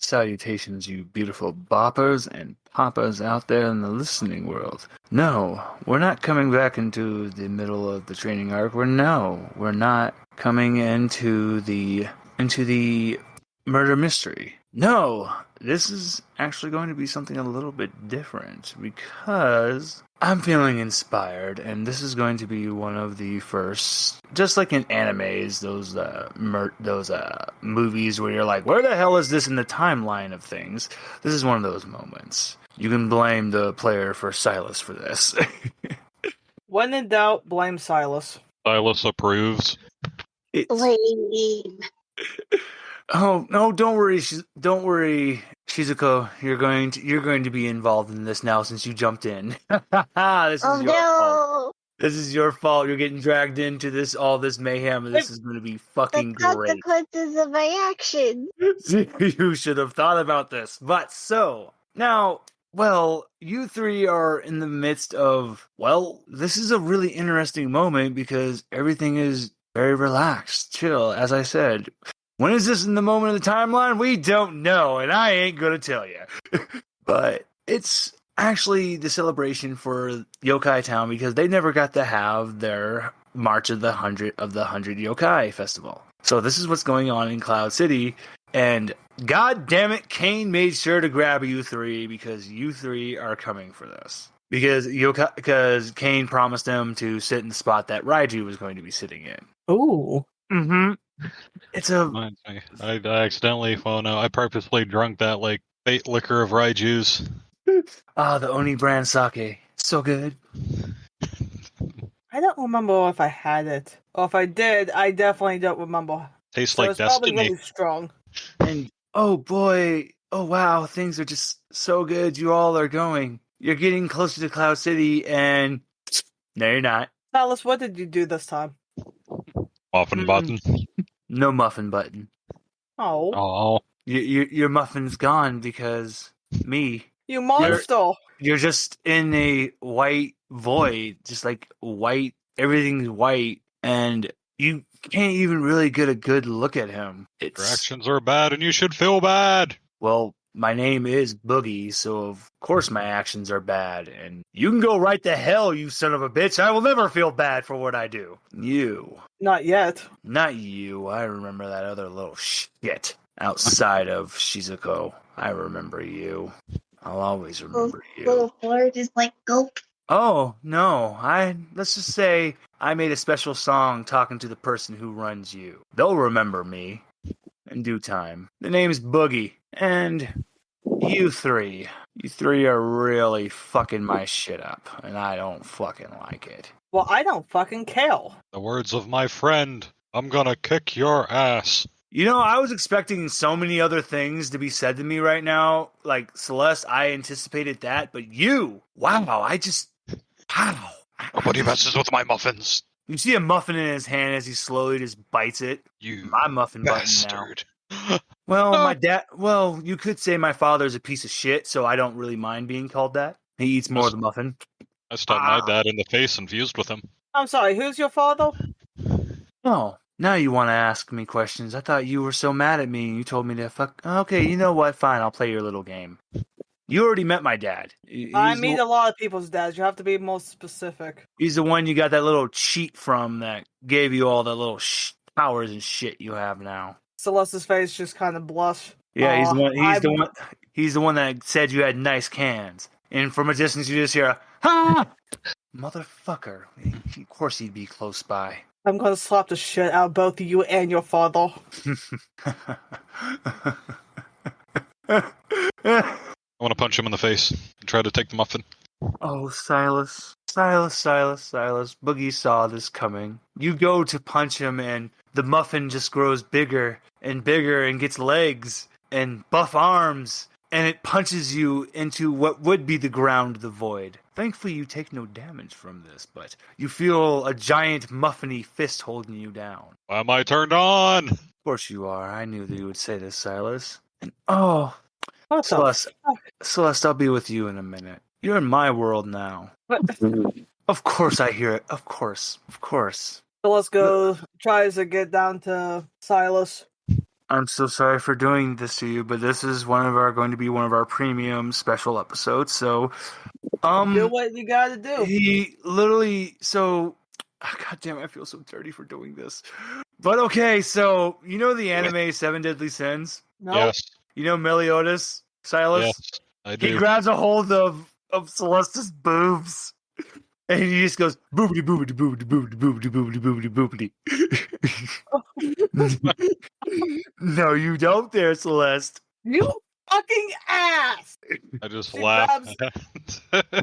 Salutations, you beautiful boppers and poppers out there in the listening world. No, we're not coming back into the middle of the training arc. We're not coming into the murder mystery. No, this is actually going to be something a little bit different because I'm feeling inspired, and this is going to be one of the first, just like in animes, those movies where you're like, where the hell is this in the timeline of things? This is one of those moments. You can blame the player for Silas for this. When in doubt, blame Silas. Silas approves. Blame. Oh no! Don't worry, Shizuko. You're going to be involved in this now since you jumped in. This is your fault. This is your fault. You're getting dragged into all this mayhem, and this is going to be fucking great. The consequences of my actions. You should have thought about this. But so now, well, you three are in the midst of. Well, this is a really interesting moment because everything is very relaxed, chill. As I said. When is this in the moment of the timeline? We don't know, and I ain't gonna tell you. But it's actually the celebration for Yokai Town because they never got to have their March of the 100 Yokai Festival. So this is what's going on in Cloud City, and god damn it, Kane made sure to grab you three because you three are coming for this. Because Kane promised them to sit in the spot that Raiju was going to be sitting in. Ooh. Mm-hmm. It's a. I accidentally. Well, no, I purposely drunk that like fate liquor of Raiju's. The Oni brand sake. So good. I don't remember if I had it, or if I did, I definitely don't remember. Tastes so like it's destiny. Probably really strong. And oh boy, oh wow, things are just so good. You all are going. You're getting closer to Cloud City, and no, you're not. Silas, what did you do this time? Muffin button. No muffin button. Oh. Your muffin's gone because me. You monster! You're just in a white void, just like white. Everything's white, and you can't even really get a good look at him. Your actions are bad, and you should feel bad. Well, my name is Boogie, so of course my actions are bad, and you can go right to hell, you son of a bitch. I will never feel bad for what I do. You. Not yet. Not you. I remember that other little shit outside of Shizuko. I remember you. I'll always remember you. Little fart is like gulp. Oh, no. Let's just say I made a special song talking to the person who runs you. They'll remember me in due time. The name's Boogie. And you three are really fucking my shit up, and I don't fucking like it. Well, I don't fucking care. The words of my friend, I'm gonna kick your ass. You know, I was expecting so many other things to be said to me right now. Like, Celeste, I anticipated that, but you, wow, wow. Nobody messes with my muffins. You see a muffin in his hand as he slowly just bites it. You my muffin bastard. Button now. Well, my dad. Well, you could say my father's a piece of shit, so I don't really mind being called that. He eats more of the muffin. I stabbed my dad in the face and fused with him. I'm sorry, who's your father? Oh, now you want to ask me questions. I thought you were so mad at me and you told me to fuck. Okay, you know what? Fine, I'll play your little game. You already met my dad. I meet a lot of people's dads. You have to be more specific. He's the one you got that little cheat from that gave you all the little powers and shit you have now. Celeste's face just kind of blush. Yeah, he's the one that said you had nice cans. And from a distance, you just hear a, ha! Motherfucker. Of course he'd be close by. I'm going to slap the shit out of both you and your father. I want to punch him in the face and try to take the muffin. Oh, Silas. Boogie saw this coming. You go to punch him and the muffin just grows bigger and bigger and gets legs and buff arms. And it punches you into what would be the ground of the void. Thankfully, you take no damage from this, but you feel a giant muffiny fist holding you down. Why am I turned on? Of course you are. I knew that you would say this, Silas. And Celeste, I'll be with you in a minute. You're in my world now. Of course I hear it. Of course. So let's go. Tries to get down to Silas. I'm so sorry for doing this to you, but this is going to be one of our premium special episodes. So, Do what you gotta do. he literally. So, God damn, I feel so dirty for doing this. But okay, so you know the anime Seven Deadly Sins. No. Yes. You know Meliodas, Silas. Yes. I He do. grabs a hold of Celeste's boobs. And he just goes boobity boobity boobity boobity boobity boobity boobity. No, you don't there, Celeste. You fucking ass! I just She laugh. grabs-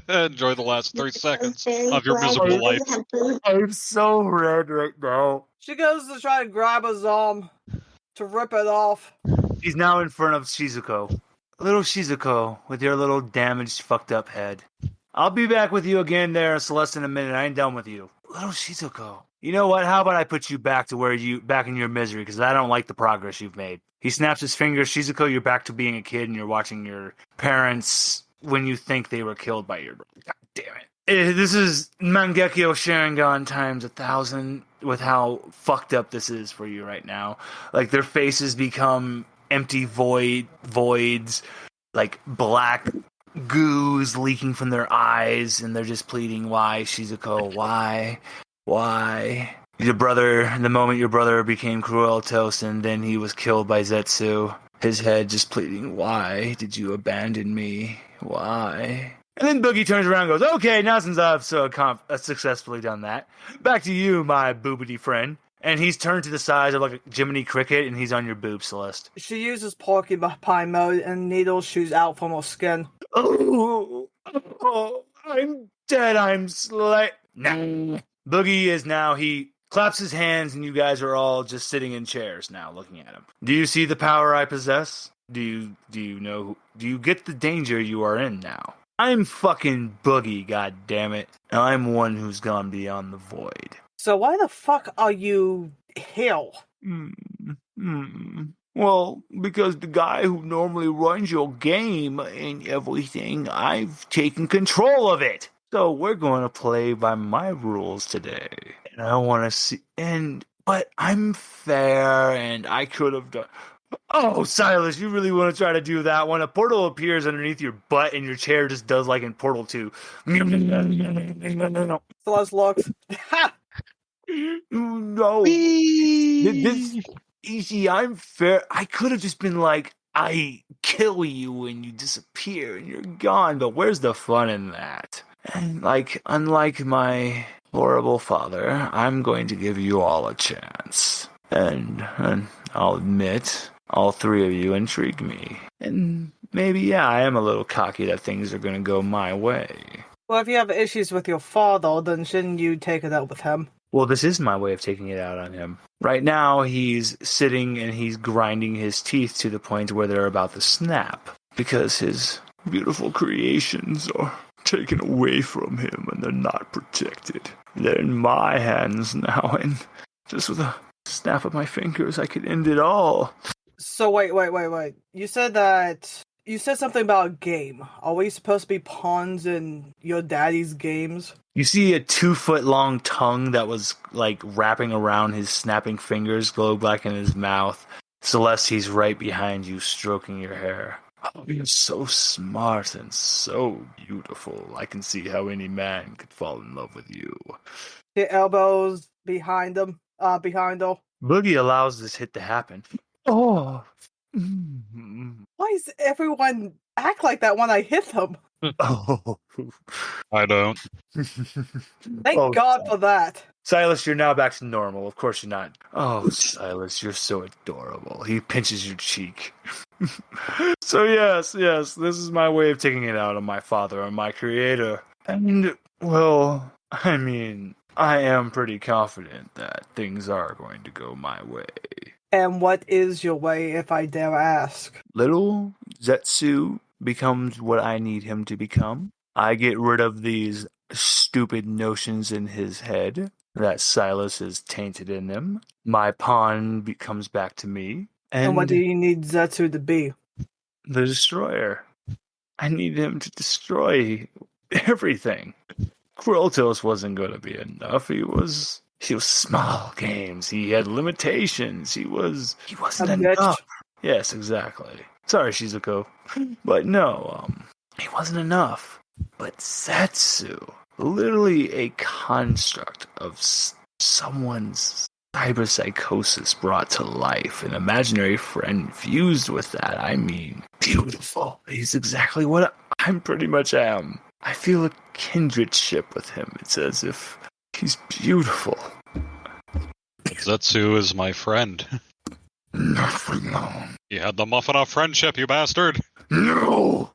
Enjoy the last 3 seconds Very of your glad miserable you life. have boobs. I'm so red right now. She goes to try to grab his arm to rip it off. He's now in front of Shizuko. Little Shizuko, with your little damaged, fucked up head. I'll be back with you again there, Celeste, in a minute. I ain't done with you. Little Shizuko. You know what? How about I put you back to back in your misery, because I don't like the progress you've made. He snaps his fingers. Shizuko, you're back to being a kid, and you're watching your parents when you think they were killed by your brother. God damn it. This is Mangekyo Sharingan times 1,000 with how fucked up this is for you right now. Like, their faces become empty voids, like black goos leaking from their eyes, and they're just pleading, why, Shizuko, why? The moment your brother became Crueltos and then he was killed by Zetsu, his head just pleading, why did you abandon me? Why? And then Boogie turns around and goes, okay, now since I've successfully done that, back to you, my boobity friend. And he's turned to the size of like a Jiminy Cricket, and he's on your boob, Celeste. She uses porcupine mode, and needles shoots out from her skin. Oh, I'm dead. I'm Nah. Boogie is now, he claps his hands, and you guys are all just sitting in chairs now looking at him. Do you see the power I possess? Do you get the danger you are in now? I'm fucking Boogie, goddammit. I'm one who's gone beyond the void. So why the fuck are you here? Well, because the guy who normally runs your game and everything, I've taken control of it. So we're going to play by my rules today. And I want to see... But I'm fair, and I could have done... Oh, Silas, you really want to try to do that one? A portal appears underneath your butt, and your chair just does like in Portal 2. Celeste looks. No. This easy, I'm fair. I could have just been like, I kill you and you disappear and you're gone, but where's the fun in that? And unlike my horrible father, I'm going to give you all a chance. And I'll admit, all three of you intrigue me. And maybe, yeah, I am a little cocky that things are going to go my way. Well, if you have issues with your father, then shouldn't you take it out with him? Well, this is my way of taking it out on him. Right now, he's sitting and he's grinding his teeth to the point where they're about to snap. Because his beautiful creations are taken away from him and they're not protected. They're in my hands now, and just with a snap of my fingers, I could end it all. So wait. You said something about a game. Are we supposed to be pawns in your daddy's games? You see a 2-foot-long tongue that was, like, wrapping around his snapping fingers, glow black in his mouth. Celeste, he's right behind you, stroking your hair. Oh, you're so smart and so beautiful. I can see how any man could fall in love with you. The elbows behind him. Behind her. Boogie allows this hit to happen. Oh. Why does everyone act like that when I hit them? Oh. I don't. Thank God for that. Silas, you're now back to normal. Of course you're not. Oh, Silas, you're so adorable. He pinches your cheek. So yes, this is my way of taking it out on my father, on my creator. And, well, I mean, I am pretty confident that things are going to go my way. And what is your way, if I dare ask? Little Zetsu becomes what I need him to become. I get rid of these stupid notions in his head that Silas is tainted in them. My pawn comes back to me. And what do you need Zetsu to be? The destroyer. I need him to destroy everything. Crueltos wasn't going to be enough. He was He was small games. He had limitations. He wasn't A bitch. enough. Yes, exactly. Sorry, Shizuko. But no, he wasn't enough. But Setsu, literally a construct of someone's cyberpsychosis brought to life, an imaginary friend fused with that. I mean, beautiful. He's exactly what I'm pretty much am. I feel a kindredship with him. It's as if he's beautiful. Zetsu is my friend. Not for long. You had the muffin of friendship, you bastard. No!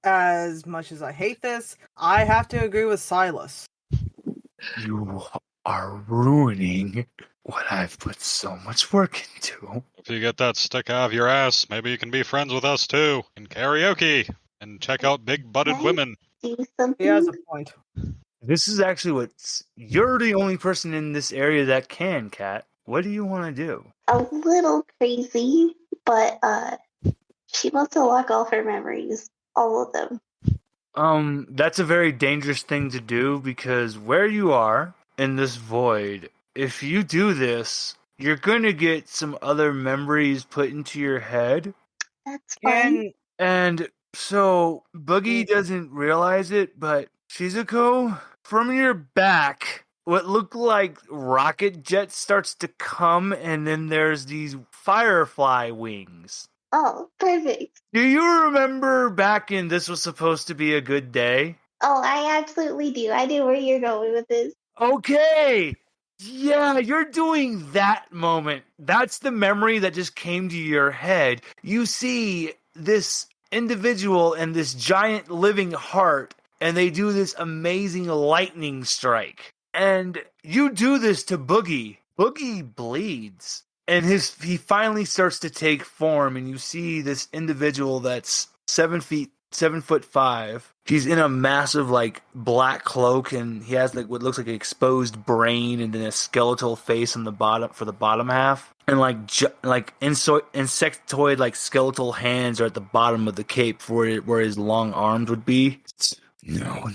As much as I hate this, I have to agree with Silas. You are ruining what I've put so much work into. If you get that stick out of your ass, maybe you can be friends with us too. In karaoke. And check out big-butted Right? women. Do something. He has a point. This is actually you're the only person in this area that can, Kat. What do you want to do? A little crazy, but she wants to lock all her memories. All of them. That's a very dangerous thing to do because where you are in this void, if you do this, you're gonna get some other memories put into your head. That's fine. And so Boogie doesn't realize it, but Shizuko, from your back, what looked like rocket jets starts to come, and then there's these firefly wings. Oh, perfect. Do you remember back in This Was Supposed to Be a Good Day? Oh, I absolutely do. I know where you're going with this. Okay! Yeah, you're doing that moment. That's the memory that just came to your head. You see this individual and this giant living heart, and they do this amazing lightning strike. And you do this to Boogie. Boogie bleeds. And he finally starts to take form, and you see this individual that's 7'5". He's in a massive like black cloak, and he has like what looks like an exposed brain, and then a skeletal face on the bottom for the bottom half, and like insectoid like skeletal hands are at the bottom of the cape where his long arms would be. No.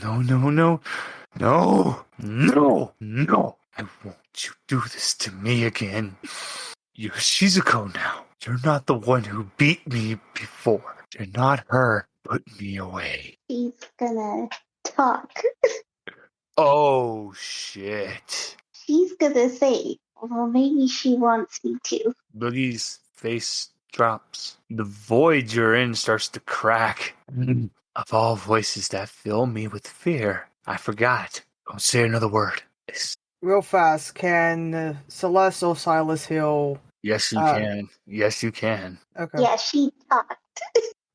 I won't you do this to me again. You're Shizuko now. You're not the one who beat me before. You're not her. Put me away. She's gonna talk. Oh, shit. She's gonna say, well, maybe she wants me to. Boogie's face drops. The void you're in starts to crack. Of all voices that fill me with fear, I forgot. Don't say another word. Real fast, can Celeste or Silas heal? Yes, you can. Yes, you can. Okay. Yeah, she talked.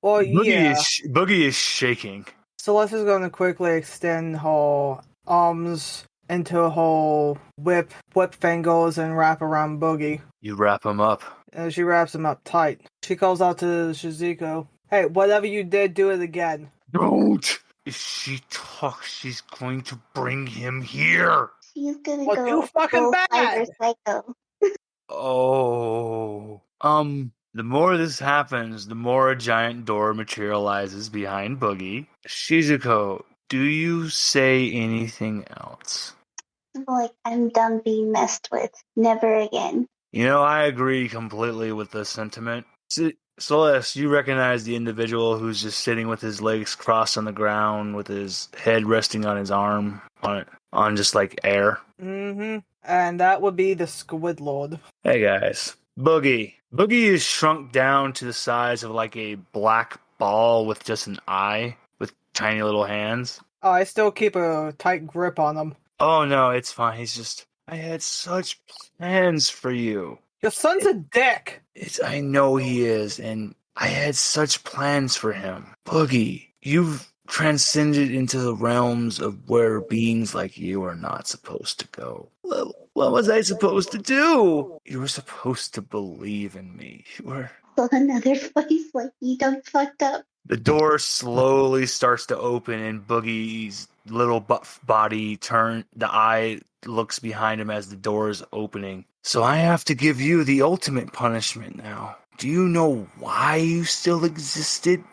Well, yeah. Boogie is shaking. Celeste is going to quickly extend her arms into a whole whip fingers and wrap around Boogie. You wrap him up. And she wraps him up tight. She calls out to Shizuko, "Hey, whatever you did, do it again." Don't! If she talks, she's going to bring him here. She's gonna Well, go do fucking full bad. cyber psycho. Oh. The more this happens, the more a giant door materializes behind Boogie. Shizuko, do you say anything else? Like, I'm done being messed with. Never again. You know, I agree completely with this sentiment. Celeste, you recognize the individual who's just sitting with his legs crossed on the ground, with his head resting on his arm, on just like air. Mm-hmm. And that would be the Squid Lord. Hey guys, Boogie. Boogie is shrunk down to the size of like a black ball with just an eye, with tiny little hands. Oh, I still keep a tight grip on him. Oh no, it's fine. He's just, I had such plans for you. Your son's a dick. I know he is, and I had such plans for him. Boogie, you've transcended into the realms of where beings like you are not supposed to go. What was I supposed to do? You were supposed to believe in me. You were... So another voice like you done fucked up. The door slowly starts to open, and Boogie's little buff body the eye looks behind him as the door is opening. So I have to give you the ultimate punishment now. Do you know why you still existed?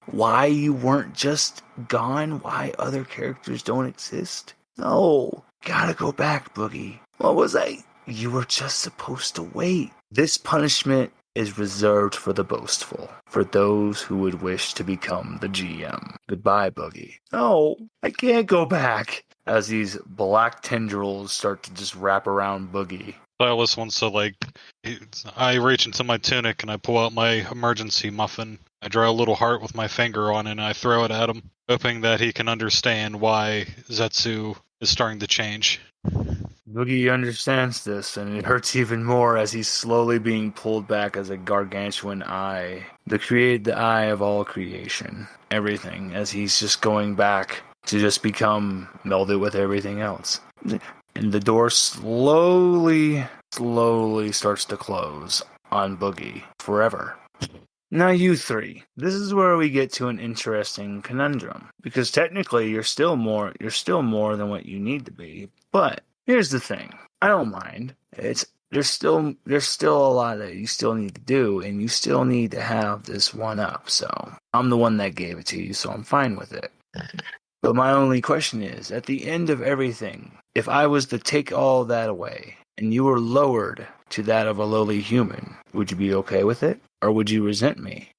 Why you weren't just gone? Why other characters don't exist? No. gotta go back, Boogie. What was I? You were just supposed to wait. This punishment is reserved for the boastful, for those who would wish to become the GM. Goodbye, Boogie. No, I can't go back. As these black tendrils start to just wrap around Boogie. Silas wants to, I reach into my tunic and I pull out my emergency muffin. I draw a little heart with my finger on it and I throw it at him, hoping that he can understand why Zetsu is starting to change. Boogie understands this, and it hurts even more as he's slowly being pulled back as a gargantuan eye. The eye of all creation. Everything, as he's just going back to just become melded with everything else. And the door slowly starts to close on Boogie forever. Now you three, this is where we get to an interesting conundrum. Because technically you're still more than what you need to be. But here's the thing. I don't mind. There's still a lot that you still need to do, and you still need to have this one up. So I'm the one that gave it to you, so I'm fine with it. But my only question is, at the end of everything, if I was to take all that away, and you were lowered to that of a lowly human, would you be okay with it? Or would you resent me?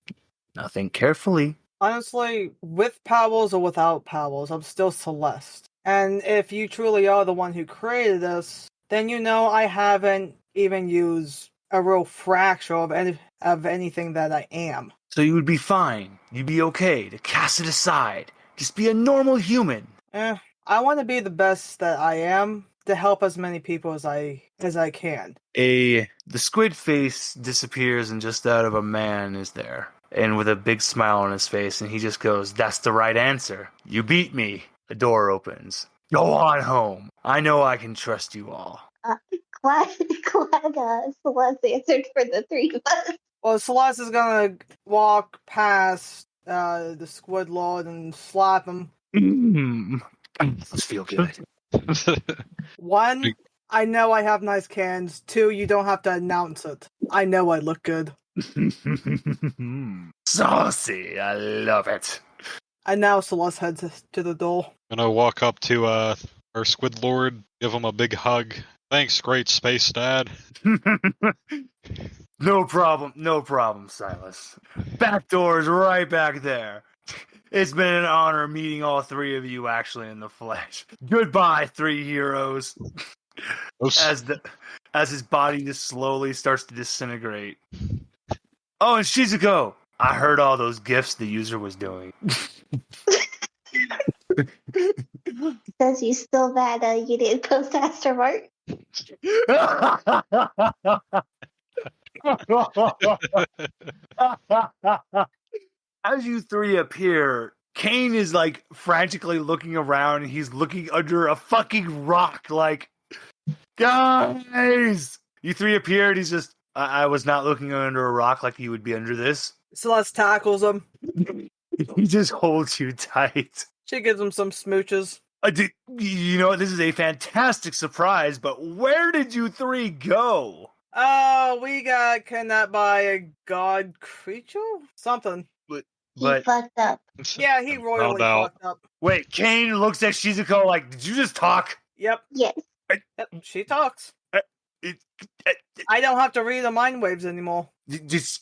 Now think carefully. Honestly, with powers or without powers, I'm still Celeste. And if you truly are the one who created us, then you know I haven't even used a real fraction of anything that I am. So you would be fine. You'd be okay to cast it aside. Just be a normal human. I want to be the best that I am to help as many people as I can. The squid face disappears and just out of a man is there. And with a big smile on his face, and he just goes, "That's the right answer. You beat me." The door opens. Go on home. I know I can trust you all. Glad Celeste answered for the three of us. Well, Celeste is gonna walk past the Squid Lord and slap him. Let's feel good. 1, I know I have nice cans. 2, you don't have to announce it. I know I look good. Saucy. I love it. And now Celeste heads to the door. I'm gonna walk up to our Squid Lord, give him a big hug. Thanks, great space dad. No problem, Silas. Back door's right back there. It's been an honor meeting all three of you actually in the flesh. Goodbye, three heroes. As his body just slowly starts to disintegrate. Oh, and Shizuko, I heard all those gifts the user was doing. Says you still mad you didn't post afterward. As you three appear, Kane is like frantically looking around and he's looking under a fucking rock like, guys! You three appeared, he's just, I was not looking under a rock like you would be under this. Celeste tackles him. He just holds you tight. She gives him some smooches. You know, this is a fantastic surprise, but where did you three go? Oh, we got kidnapped by a god creature? Something. He fucked up. Yeah, he royally fucked up. Wait, Kane looks at Shizuko like, did you just talk? Yep. Yes. Yep, she talks. I don't have to read the mind waves anymore.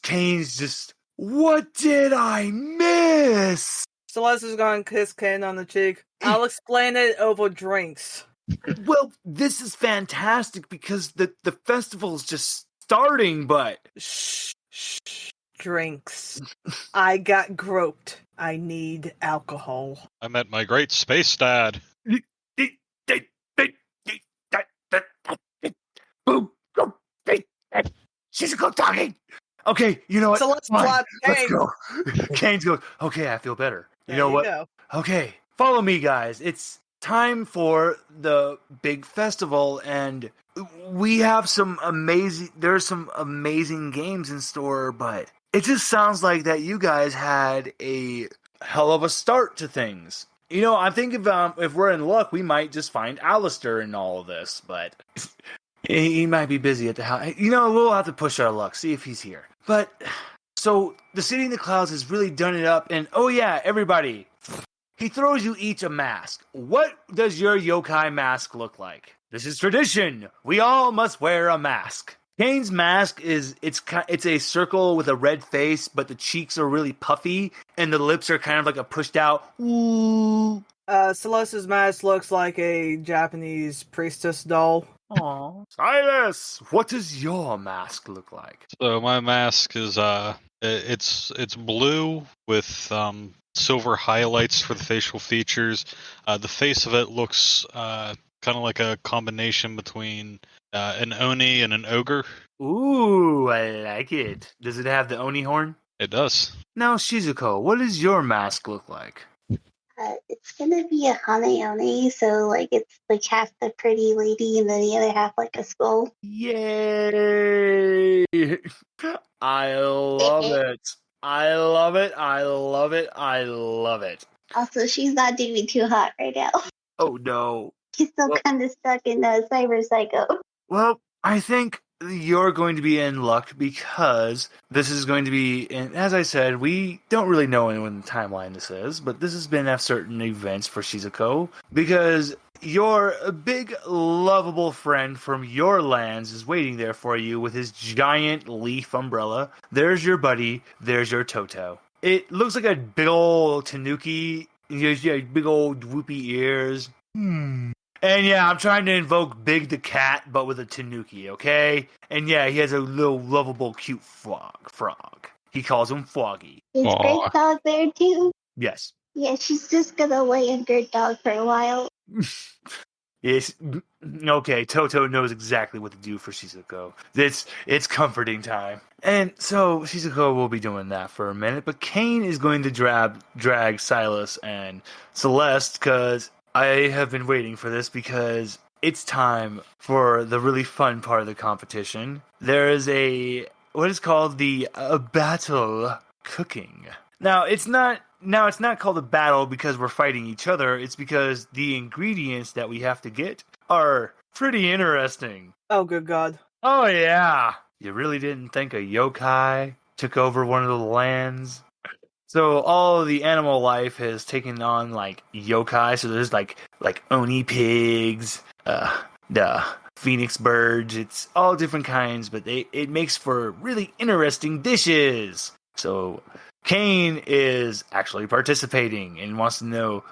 Kane's just, what did I miss? Celeste is going to kiss Kane on the cheek. I'll explain it over drinks. Well, this is fantastic because the festival's just starting, but... Shh. Drinks. I got groped. I need alcohol. I met my great space dad. She's talking. Okay, you know what? So let's plot Kane. Let's go. Kane's goes, okay, I feel better. You know what? Go. Okay, follow me, guys. It's time for the big festival, and we have there's some amazing games in store, but it just sounds like that you guys had a hell of a start to things. You know, I think if we're in luck, we might just find Alistair in all of this, but he might be busy at the house. You know, we'll have to push our luck, see if he's here. But, so, the City in the Clouds has really done it up, and oh yeah, everybody, he throws you each a mask. What does your yokai mask look like? This is tradition. We all must wear a mask. Kane's mask it's a circle with a red face, but the cheeks are really puffy, and the lips are kind of like a pushed out. Ooh. Celeste's mask looks like a Japanese priestess doll. Aww. Silas, what does your mask look like? So my mask is it's blue with silver highlights for the facial features. The face of it looks kind of like a combination between an oni and an ogre. Ooh, I like it. Does it have the oni horn? It does. Now, Shizuko, what does your mask look like? It's gonna be a Hanaone, so like it's like half the pretty lady and then the other half like a skull. Yay! I love it. I love it. I love it. I love it. Also, she's not doing too hot right now. Oh no. She's still kind of stuck in Cyber Psycho. Well, I think you're going to be in luck because this is going to be, and as I said, we don't really know when the timeline this is, but this has been at certain events for Shizuko because your big, lovable friend from your lands is waiting there for you with his giant leaf umbrella. There's your buddy. There's your Toto. It looks like a big old tanuki. He has big old whoopy ears. And yeah, I'm trying to invoke Big the cat, but with a tanuki, okay? And yeah, he has a little lovable, cute frog. He calls him Froggy. Is Great Dog there too? Yes. Yeah, she's just gonna lay in Great Dog for a while. Yes. Okay, Toto knows exactly what to do for Shizuko. It's comforting time. And so Shizuko will be doing that for a minute, but Kane is going to drag Silas and Celeste because I have been waiting for this because it's time for the really fun part of the competition. There is what is called the battle cooking. Now it's not called a battle because we're fighting each other. It's because the ingredients that we have to get are pretty interesting. Oh, good God. Oh yeah. You really didn't think a yokai took over one of the lands? So all of the animal life has taken on like yokai. So there's like oni pigs, the phoenix birds. It's all different kinds, but it makes for really interesting dishes. So Kane is actually participating and wants to know,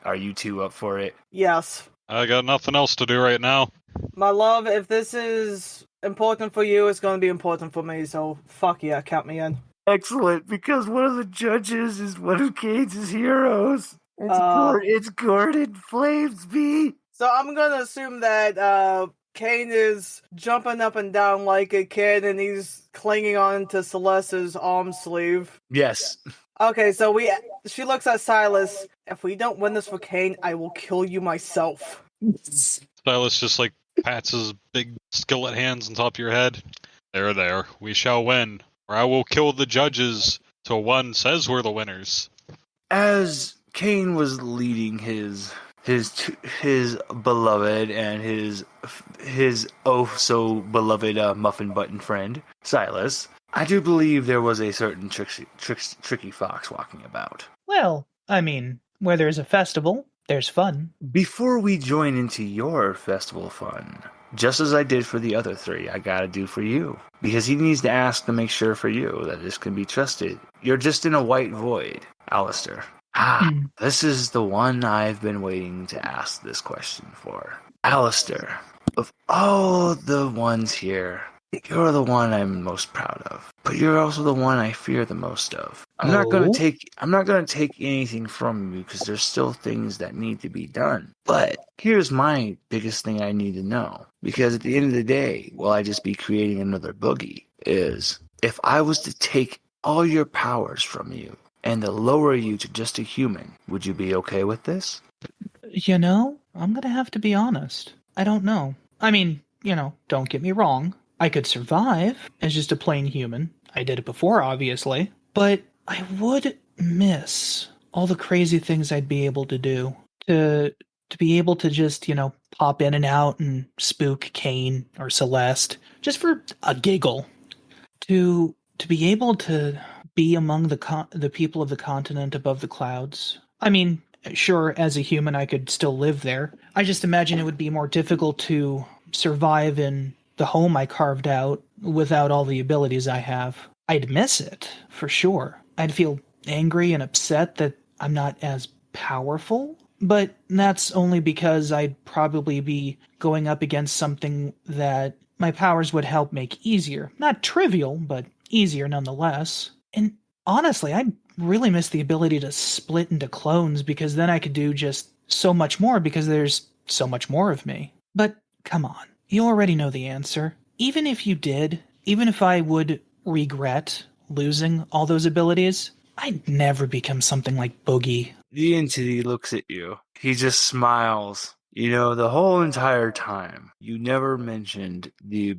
are you two up for it? Yes. I got nothing else to do right now. My love, if this is important for you, it's going to be important for me, so fuck yeah, count me in. Excellent, because one of the judges is one of Kane's heroes. It's Gorded Flavesby. So I'm going to assume that Kane is jumping up and down like a kid and he's clinging on to Celeste's arm sleeve. Yes. Okay, so she looks at Silas. If we don't win this for Kane, I will kill you myself. Silas just like pats his big skillet hands on top of your head. There, we shall win, or I will kill the judges till one says we're the winners. As Kane was leading his beloved and his oh so beloved muffin button friend Silas, I do believe there was a certain tricky fox walking about. Well, I mean, where there's a festival, there's fun. Before we join into your festival fun, just as I did for the other three, I gotta do for you. Because he needs to ask to make sure for you that this can be trusted. You're just in a white void, Alistair. This is the one I've been waiting to ask this question for. Alistair, of all the ones here, you're the one I'm most proud of. But you're also the one I fear the most of. I'm not gonna take anything from you because there's still things that need to be done. But here's my biggest thing I need to know. Because at the end of the day, will I just be creating another Boogie? Is if I was to take all your powers from you and to lower you to just a human, would you be okay with this? You know, I'm gonna have to be honest. I don't know. I mean, don't get me wrong. I could survive as just a plain human. I did it before, obviously. But I would miss all the crazy things I'd be able to do. To be able to just, pop in and out and spook Kane or Celeste, just for a giggle. To be able to be among the people of the continent above the clouds. I mean, sure, as a human, I could still live there. I just imagine it would be more difficult to survive in the home I carved out without all the abilities I have. I'd miss it, for sure. I'd feel angry and upset that I'm not as powerful, but that's only because I'd probably be going up against something that my powers would help make easier. Not trivial, but easier nonetheless. And honestly, I really miss the ability to split into clones because then I could do just so much more because there's so much more of me. But come on, you already know the answer. Even if you did, even if I would regret losing all those abilities, I'd never become something like Boogie. The entity looks at you. He just smiles. You know, the whole entire time, you never mentioned the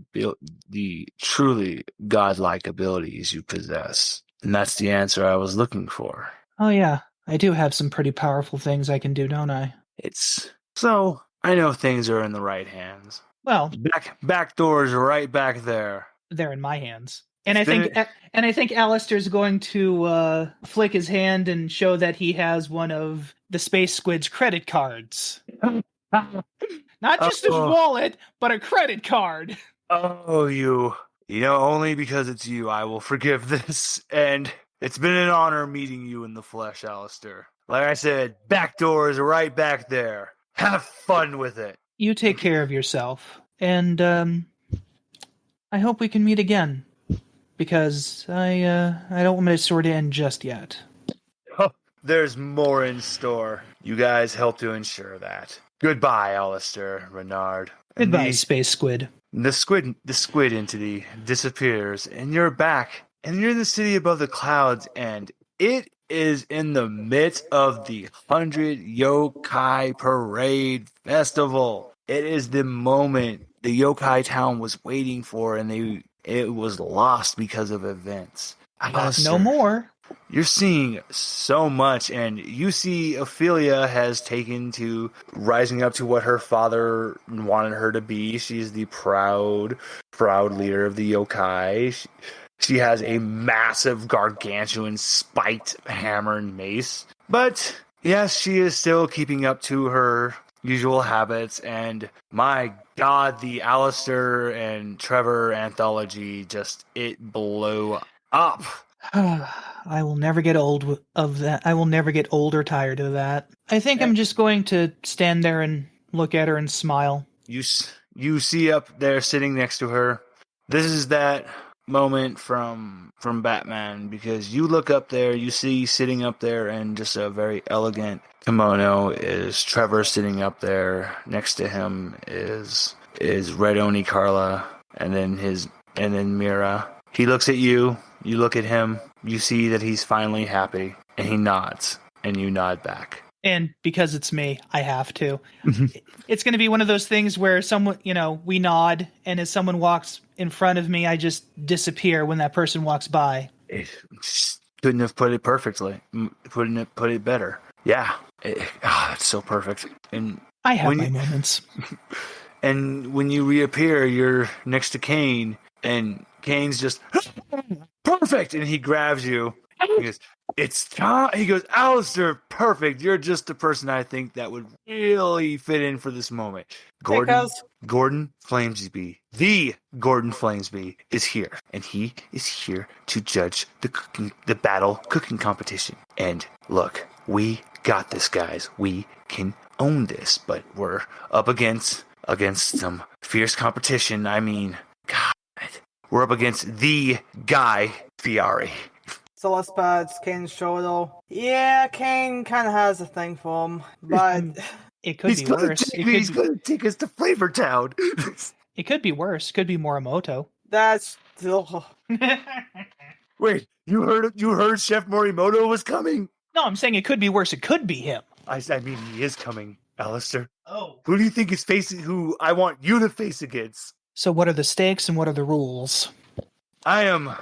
truly godlike abilities you possess. And that's the answer I was looking for. Oh yeah, I do have some pretty powerful things I can do, don't I? So, I know things are in the right hands. Well, Back doors are right back there. they're in my hands. And I think Alistair's going to flick his hand and show that he has one of the Space Squid's credit cards. Not just a wallet, but a credit card. Oh, you know, only because it's you, I will forgive this. And it's been an honor meeting you in the flesh, Alistair. Like I said, back door is right back there. Have fun with it. You take care of yourself. And I hope we can meet again. Because I don't want my story to end just yet. Oh, there's more in store. You guys help to ensure that. Goodbye, Alistair, Renard. Goodbye, Space Squid. The squid entity disappears, and you're back. And you're in the city above the clouds, and it is in the midst of the 100 Yokai Parade Festival. It is the moment the Yokai Town was waiting for, and it was lost because of events. Alistair, No more. You're seeing so much, and you see Ophelia has taken to rising up to what her father wanted her to be. She's the proud leader of the yokai. She has a massive, gargantuan, spiked hammer and mace. But, yes, she is still keeping up to her usual habits, and my God, the Alistair and Trevor anthology it blew up. I will never get old of that. I will never get old or tired of that. I think I'm just going to stand there and look at her and smile. You see up there sitting next to her. This is that moment from Batman, because you look up there, you see sitting up there in just a very elegant kimono is Trevor sitting up there. Next to him is Red Oni Carla, and then Mira. He looks at you, you look at him, you see that he's finally happy, and he nods, and you nod back. And because it's me, I have to. It's going to be one of those things where someone, we nod, and as someone walks in front of me, I just disappear when that person walks by. Couldn't have put it perfectly. Couldn't have put it better. Yeah. That's so perfect. And I have my moments. And when you reappear, you're next to Kane, and Kane's just perfect, and he grabs you. He goes, "It's time." He goes, "Alistair, perfect. You're just the person I think that would really fit in for this moment." Gordon Flamesby, the Gordon Flamesby, is here, and he is here to judge the battle cooking competition. And look, we got this, guys. We can own this, but we're up against some fierce competition. I mean, God, we're up against the Guy Fieri. Celeste pats Kane's shoulder. Yeah, Kane kind of has a thing for him, but it could be worse. He's going to take us to Flavor Town. It could be worse. Could be Morimoto. That's still. Wait, you heard Chef Morimoto was coming? No, I'm saying it could be worse. It could be him. I mean, he is coming, Alistair. Oh. Who do you think is facing? Who I want you to face against? So what are the stakes and what are the rules? I am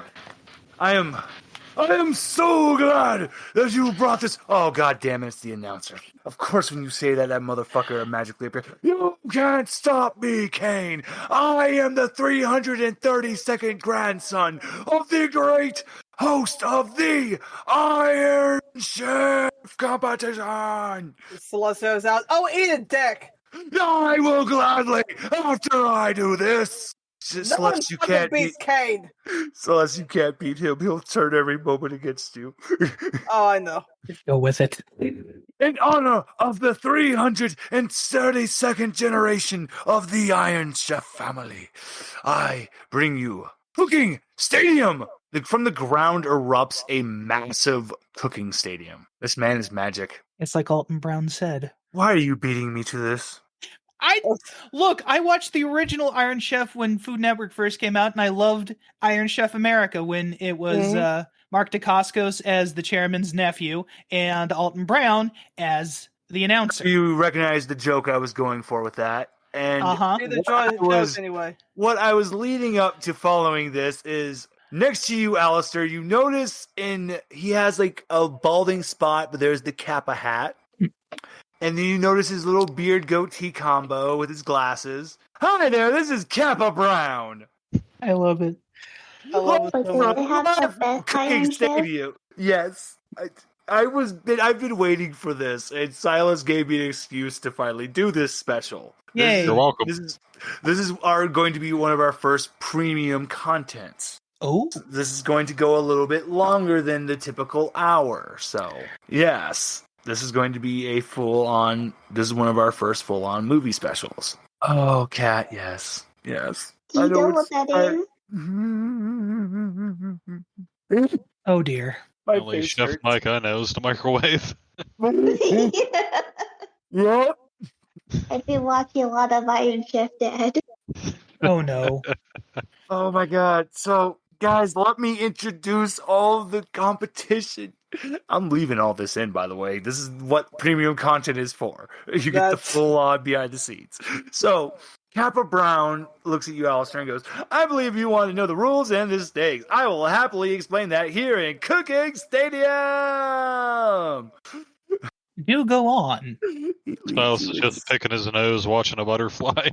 so glad that you brought this. Oh, God damn it, it's the announcer. Of course, when you say that motherfucker magically appears. You can't stop me, Kane. I am the 332nd grandson of the great host of the Iron Chef. chef competition! Celeste goes out. Oh, eat a dick! I will gladly after I do this. No one Celeste, you fucking can't beat. beats Kane. Celeste, you can't beat him. He'll turn every moment against you. Oh, I know. Go with it. In honor of the 332nd generation of the Iron Chef family, I bring you Cooking Stadium! From the ground erupts a massive cooking stadium. This man is magic. It's like Alton Brown said. Why are you beating me to this? I watched the original Iron Chef when Food Network first came out, and I loved Iron Chef America when it was Mark Dacascos as the chairman's nephew and Alton Brown as the announcer. You recognize the joke I was going for with that. And Be the joke anyway. what I was leading up to following this is next to you, Alistair, you notice he has like a balding spot, but there's the Kappa hat. And then you notice his little beard goatee combo with his glasses. Hi there, this is Kappa Brown. I love it. I love it so much. They have the best Iron Chef. Yes. I've been waiting for this, and Silas gave me an excuse to finally do this special. Yay. You're welcome. This is going to be one of our first premium contents. Oh, This is going to go a little bit longer than the typical hour. So, yes, this is going to be this is one of our first full-on movie specials. Oh, Kat, yes. Yes. Do you know what that is? oh dear. My Only face Chef hurts. Mike I know is the microwave. Yeah. I've been watching a lot of Iron Chef, Dad. Oh no. Oh my god. So, guys, let me introduce all of the competition. I'm leaving all this in, by the way. This is what premium content is for. You get the full on behind the scenes. So, Kappa Brown looks at you, Alistair, and goes, I believe you want to know the rules and the stakes. I will happily explain that here in Cooking Stadium. Do go on. Silas is just picking his nose watching a butterfly.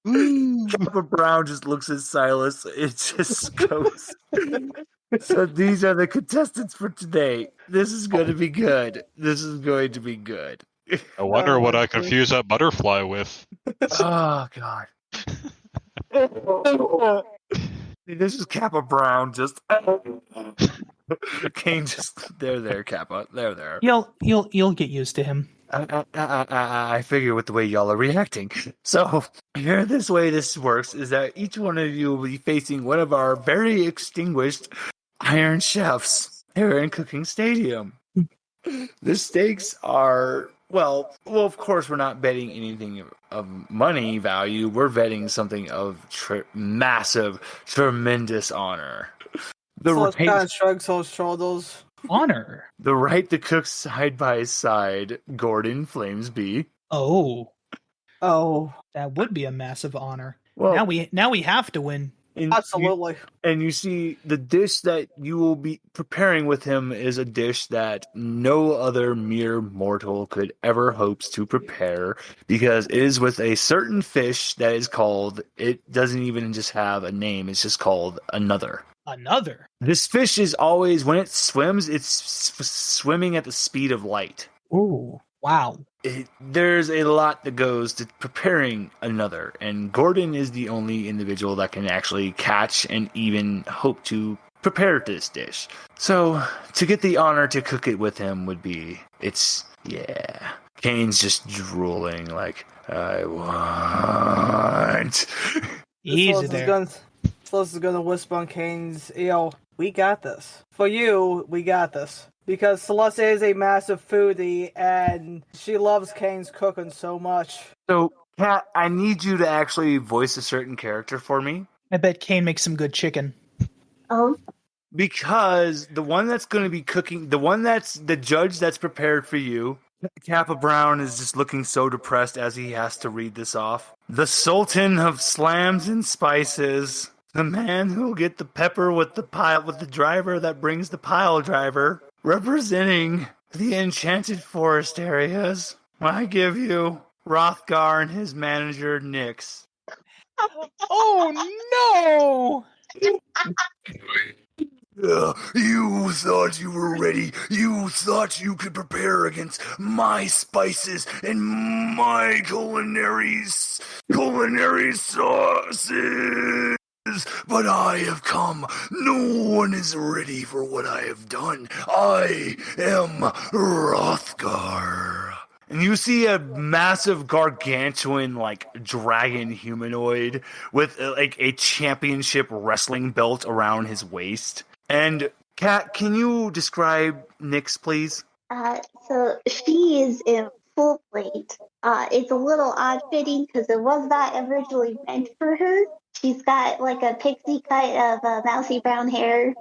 Kappa Brown just looks at Silas. It just goes. So these are the contestants for today. This is going to be good. This is going to be good. I wonder what I confuse that butterfly with. Oh God. This is Kappa Brown. Just Kane. Just there, Kappa. There. You'll get used to him. I figure with the way y'all are reacting. So here, this way this works is that each one of you will be facing one of our very extinguished Iron Chefs here in Cooking Stadium. The stakes are well, of course, we're not betting anything of money value. We're betting something of massive, tremendous honor. Shrugs his shoulders. Honor. The right to cook side by side, Gordon Flamesby. Oh, Oh, that would be a massive honor. Well, Now we have to win. absolutely. And you see, the dish that you will be preparing with him is a dish that no other mere mortal could ever hopes to prepare, because it is with a certain fish that is called, it doesn't even just have a name, it's just called another. Another. This fish is always, when it swims, it's swimming at the speed of light. Ooh, wow. There's a lot that goes to preparing another, and Gordon is the only individual that can actually catch and even hope to prepare this dish. So, to get the honor to cook it with him would be, Kane's just drooling like, I want. Easy there. Celeste is gonna whisper on Kane's ear, we got this. For you, we got this. Because Celeste is a massive foodie, and she loves Kane's cooking so much. So, Kat, I need you to actually voice a certain character for me. I bet Kane makes some good chicken. Oh, Because the one that's going to be cooking, the one that's the judge that's prepared for you, Kappa Brown is just looking so depressed as he has to read this off. The Sultan of Slams and Spices, the man who'll get the pepper with the driver that brings the pile driver, representing the Enchanted Forest areas. I give you Rothgar and his manager, Nix. Oh no! You thought you were ready. You thought you could prepare against my spices and my culinary sauces. But I have come. No one is ready for what I have done. I am Rothgar. And you see a massive gargantuan, like, dragon humanoid with, like, a championship wrestling belt around his waist. And, Kat, can you describe Nyx, please? So she is in full plate. It's a little odd fitting because it was not originally meant for her. She's got like a pixie cut of mousy brown hair.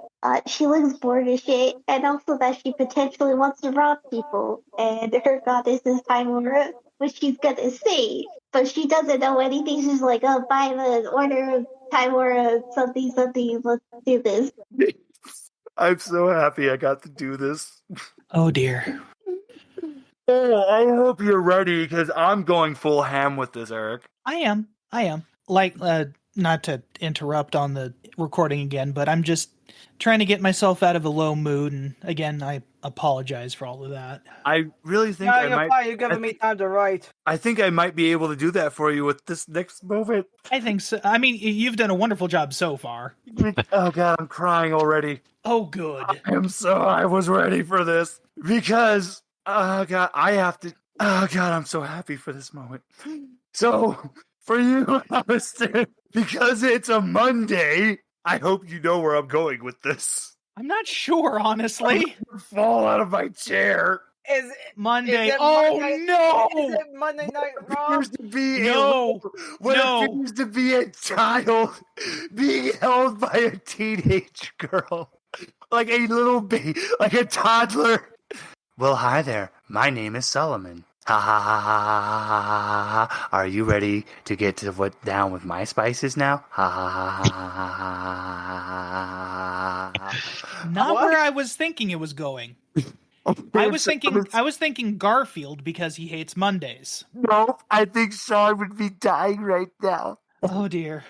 She looks bored as shit, and also that she potentially wants to rob people. And her goddess is Timora, which she's gonna save, but she doesn't know anything. She's like, "Oh, by the order of Timora, something, something. Let's do this." I'm so happy I got to do this. Oh dear. I hope you're ready, because I'm going full ham with this, Eric. I am. Like, not to interrupt on the recording again, but I'm just trying to get myself out of a low mood, and again, I apologize for all of that. I really think No, I you're might. fine. You're giving me time to write. I think I might be able to do that for you with this next moment. I think so. I mean, you've done a wonderful job so far. Oh god, I'm crying already. Oh, good. I was ready for this because god, I have to. Oh god, I'm so happy for this moment. So for you, Alistair, because it's a Monday, I hope you know where I'm going with this. I'm not sure, honestly. Fall out of my chair. Is Monday. Is it Oh, Monday- no! Is it Monday Night Raw? Appears to be No. what No. appears to be a child being held by a teenage girl, like a little baby, like a toddler. Well, hi there. My name is Solomon. Ha ha ha ha ha ha ha ha ha. Are you ready to get to what down with my spices now? Ha ha ha ha ha ha ha ha. Not What? where I was thinking it was going. I was thinking Garfield because he hates Mondays. No, I think Sean would be dying right now. Oh dear.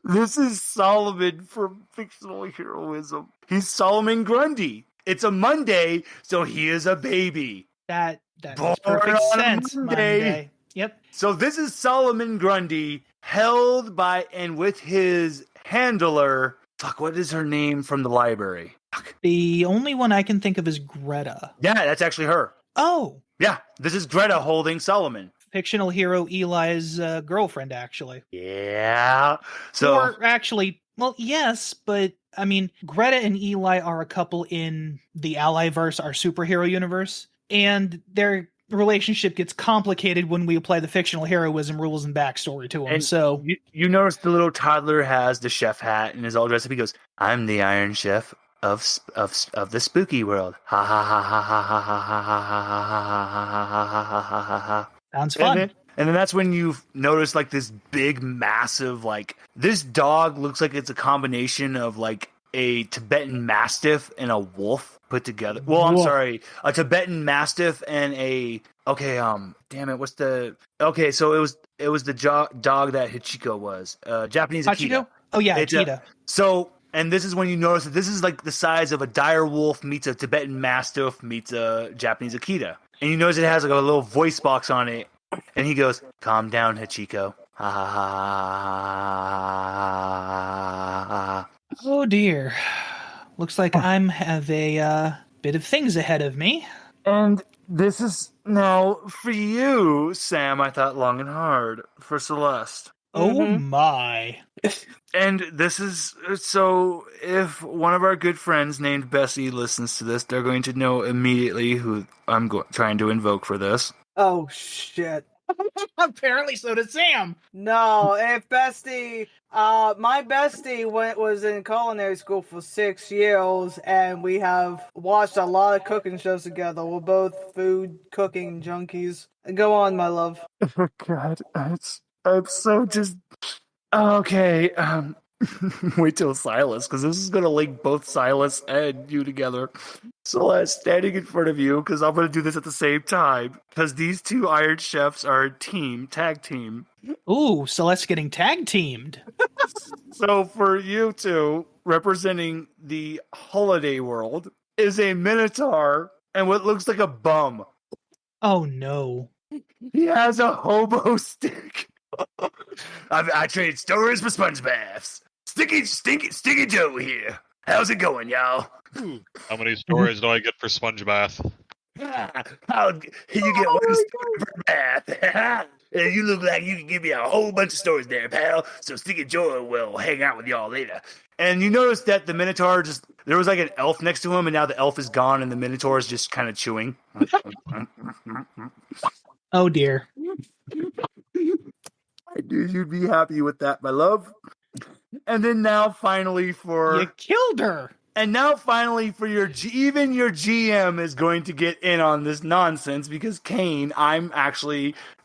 This is Solomon from Fictional Heroism. He's Solomon Grundy. It's a Monday, so he is a baby. That Born makes perfect on a sense. Monday. Yep. So this is Solomon Grundy, held by and with his handler. Fuck, what is her name from the library? Fuck. The only one I can think of is Greta. Yeah, that's actually her. Oh, Yeah, this is Greta holding Solomon. fictional hero Eli's girlfriend, actually. Yeah. So Or actually, well, yes, but I mean, Greta and Eli are a couple in the Allyverse, our superhero universe, and their relationship gets complicated when we apply the fictional heroism rules and backstory to them. And So you notice the little toddler has the chef hat and is all dressed up. He goes, "I'm the Iron Chef of the spooky world." Ha ha ha ha ha ha ha ha ha ha ha ha ha ha. sounds fun. And then that's when you notice like this big, massive, like this dog looks like it's a combination of like a Tibetan Mastiff and a wolf put together. Well, I'm Whoa. sorry, a Tibetan Mastiff and a damn it, what's the so it was the dog that Hachiko was, Japanese Akita. Hachiko? Oh yeah, It's Akita. So, and this is when you notice that this is like the size of a dire wolf meets a Tibetan Mastiff meets a Japanese Akita. And you notice it has like a little voice box on it. And he goes, "Calm down, Hachiko." Ha ha ha ha ha. Oh dear. Looks like I'm have a bit of things ahead of me. And this is now for you, Sam. I thought long and hard for Celeste. Oh Mhm. my. And this is so if one of our good friends named Bessie listens to this, they're going to know immediately who I'm trying to invoke for this. Oh shit. Apparently so does Sam. No, if bestie, my bestie was in culinary school for 6 years, and we have watched a lot of cooking shows together. We're both food cooking junkies. Go on, my love. Oh God, I'm so just okay. Wait till Silas, because this is gonna link both Silas and you together. Celeste, standing in front of you, because I'm gonna do this at the same time. Because these two Iron Chefs are a tag team. Ooh, Celeste's getting tag teamed. So for you two, representing the holiday world, is a minotaur and what looks like a bum. Oh no. He has a hobo stick. I trade stories for sponge baths. Sticky Joe here. How's it going, y'all? How many stories do I get for sponge bath? You get one story per bath. You look like you can give me a whole bunch of stories there, pal. So Sticky Joe will hang out with y'all later. And you notice that the Minotaur there was like an elf next to him, and now the elf is gone, and the Minotaur is just kind of chewing. Oh dear. I knew you'd be happy with that, my love. And then now finally You killed her. And now finally for even your GM is going to get in on this nonsense because Kane,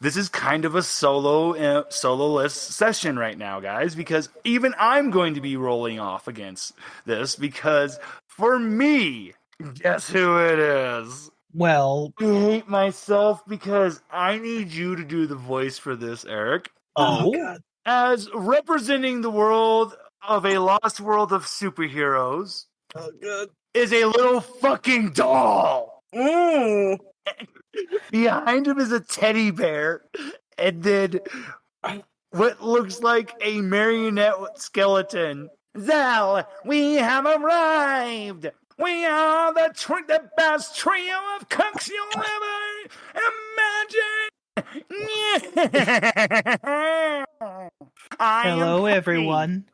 this is kind of a sololess session right now, guys, because even I'm going to be rolling off against this because for me, guess who it is? Well, I hate myself because I need you to do the voice for this, Eric. oh God. As representing the world of a lost world of superheroes. Oh, good. Is a little fucking doll. Behind him is a teddy bear, and then what looks like a marionette skeleton. Zal, we have arrived. We are the best trio of cooks you'll ever imagine. Hello, everyone.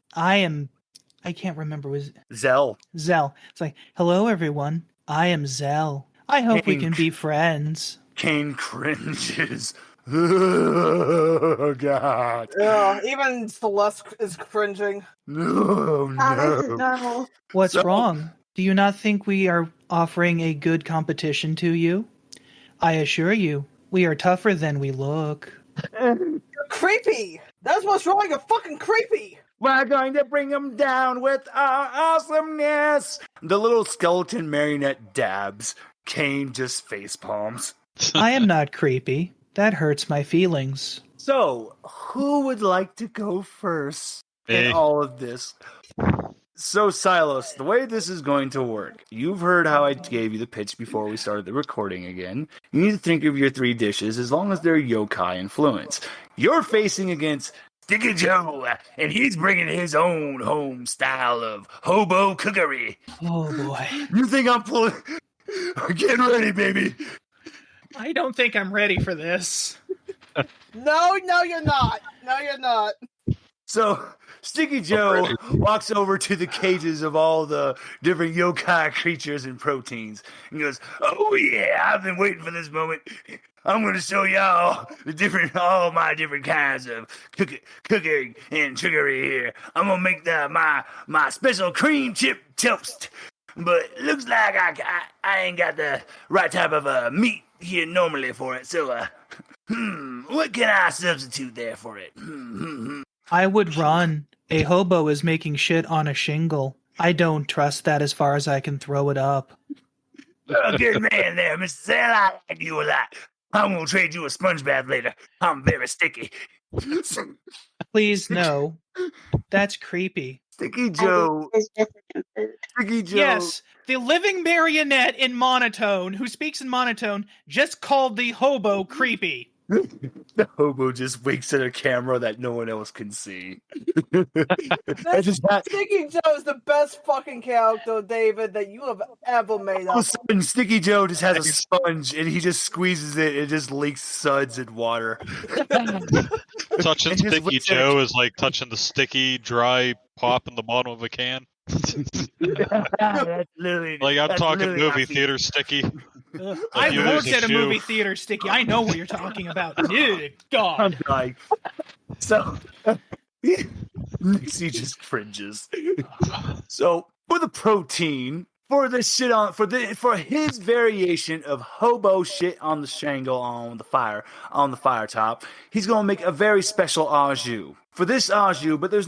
I can't remember. Was Zell. Zell. It's like, hello, everyone. I am Zell. I hope we can be friends. Kane cringes. Oh, God. Yeah, even Celeste is cringing. No. This is normal. What's wrong? Do you not think we are offering a good competition to you? I assure you, we are tougher than we look. You're creepy! That's what's wrong, you're fucking creepy! We're going to bring them down with our awesomeness. The little skeleton marionette dabs. Kane just face palms. I am not creepy. That hurts my feelings. So, who would like to go first in all of this? So, Silos, the way this is going to work, you've heard how I gave you the pitch before we started the recording again. You need to think of your 3 dishes as long as they're yokai influence. You're facing against Sticky Joe, and he's bringing his own home style of hobo cookery. Oh, boy. You think I'm pulling... Get ready, baby. I don't think I'm ready for this. No, you're not. No, you're not. So, Sticky Joe walks over to the cages of all the different yokai creatures and proteins and goes, "Oh yeah, I've been waiting for this moment. I'm going to show y'all all my different kinds of cooking and trickery here. I'm going to make my special cream chip toast. But it looks like I ain't got the right type of meat here normally for it. So, what can I substitute there for it? I would run. A hobo is making shit on a shingle. I don't trust that as far as I can throw it up. Good man there, Mr. Sal. I like you a lot. I'm going to trade you a sponge bath later. I'm very sticky. Please, no. That's creepy. Sticky Joe. Sticky Joe. Yes, the living marionette in monotone, who speaks in monotone, just called the hobo creepy. The hobo just winks at a camera that no one else can see. Sticky Joe is the best fucking character, David, that you have ever made All up. of a sudden, Sticky Joe just has a sponge, and he just squeezes it, and it just leaks suds and water. Touching Sticky Joe is like touching the sticky, dry pop in the bottom of a can. That's literally, Like, I'm talking movie theater sticky. I've worked at a movie theater, Sticky. I know what you're talking about. Dude, God. I'm dying. So, Nixie just cringes. So, for the protein, for his variation of hobo shit on the shingle on the fire top, he's gonna make a very special au jus. For this au jus, but there's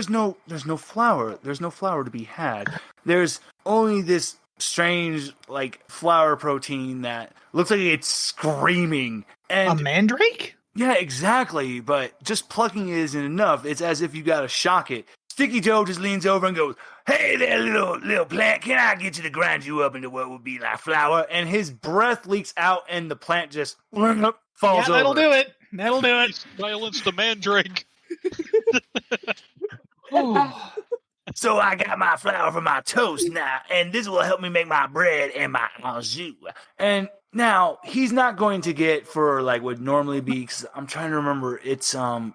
no flour. There's no flour to be had. There's only this strange like flour protein that looks like it's screaming. And a mandrake? Yeah, exactly. But just plucking it isn't enough. It's as if you gotta shock it. Sticky Joe just leans over and goes, "Hey there, little plant, can I get you to grind you up into what would be like flour?" And his breath leaks out and the plant just falls over. That'll do it. That'll do He it. silenced the mandrake. So I got my flour for my toast now, and this will help me make my bread and my au jus. And now he's not going to get for like would normally be. Cause I'm trying to remember. It's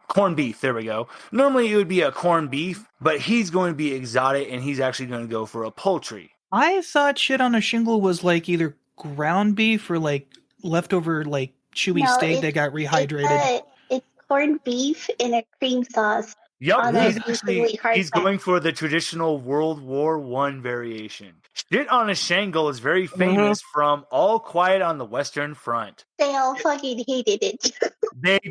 corned beef. There we go. Normally it would be a corned beef, but he's going to be exotic, and he's actually going to go for a poultry. I thought shit on a shingle was like either ground beef or like leftover like chewy No, steak that got rehydrated. It's corned beef in a cream sauce. Yup, Oh, he's that's actually really hard he's part. going for the traditional World War I variation. Shit on a shingle is very famous from All Quiet on the Western Front. They all fucking hated it.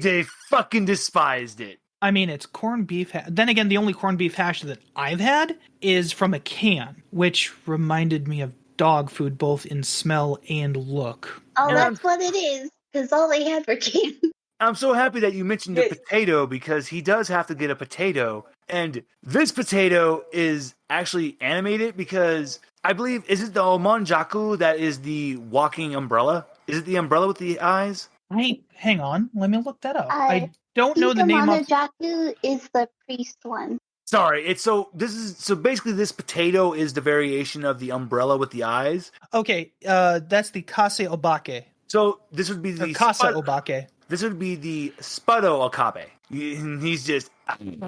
They fucking despised it. I mean, it's corned beef. Then again, the only corned beef hash that I've had is from a can, which reminded me of dog food, both in smell and look. Oh, Yeah. that's what it is. Because all they had were cans. I'm so happy that you mentioned the potato because he does have to get a potato. And this potato is actually animated because I believe, is it the Omonjaku that is the walking umbrella? Is it the umbrella with the eyes? Hang on, let me look that up. I I don't know the name of. Jaku is the priest one. Sorry, it's so basically this potato is the variation of the umbrella with the eyes. Okay, that's the Kase Obake. So this would be Or the Kasa Obake. This would be the Spudo Okabe. He's just,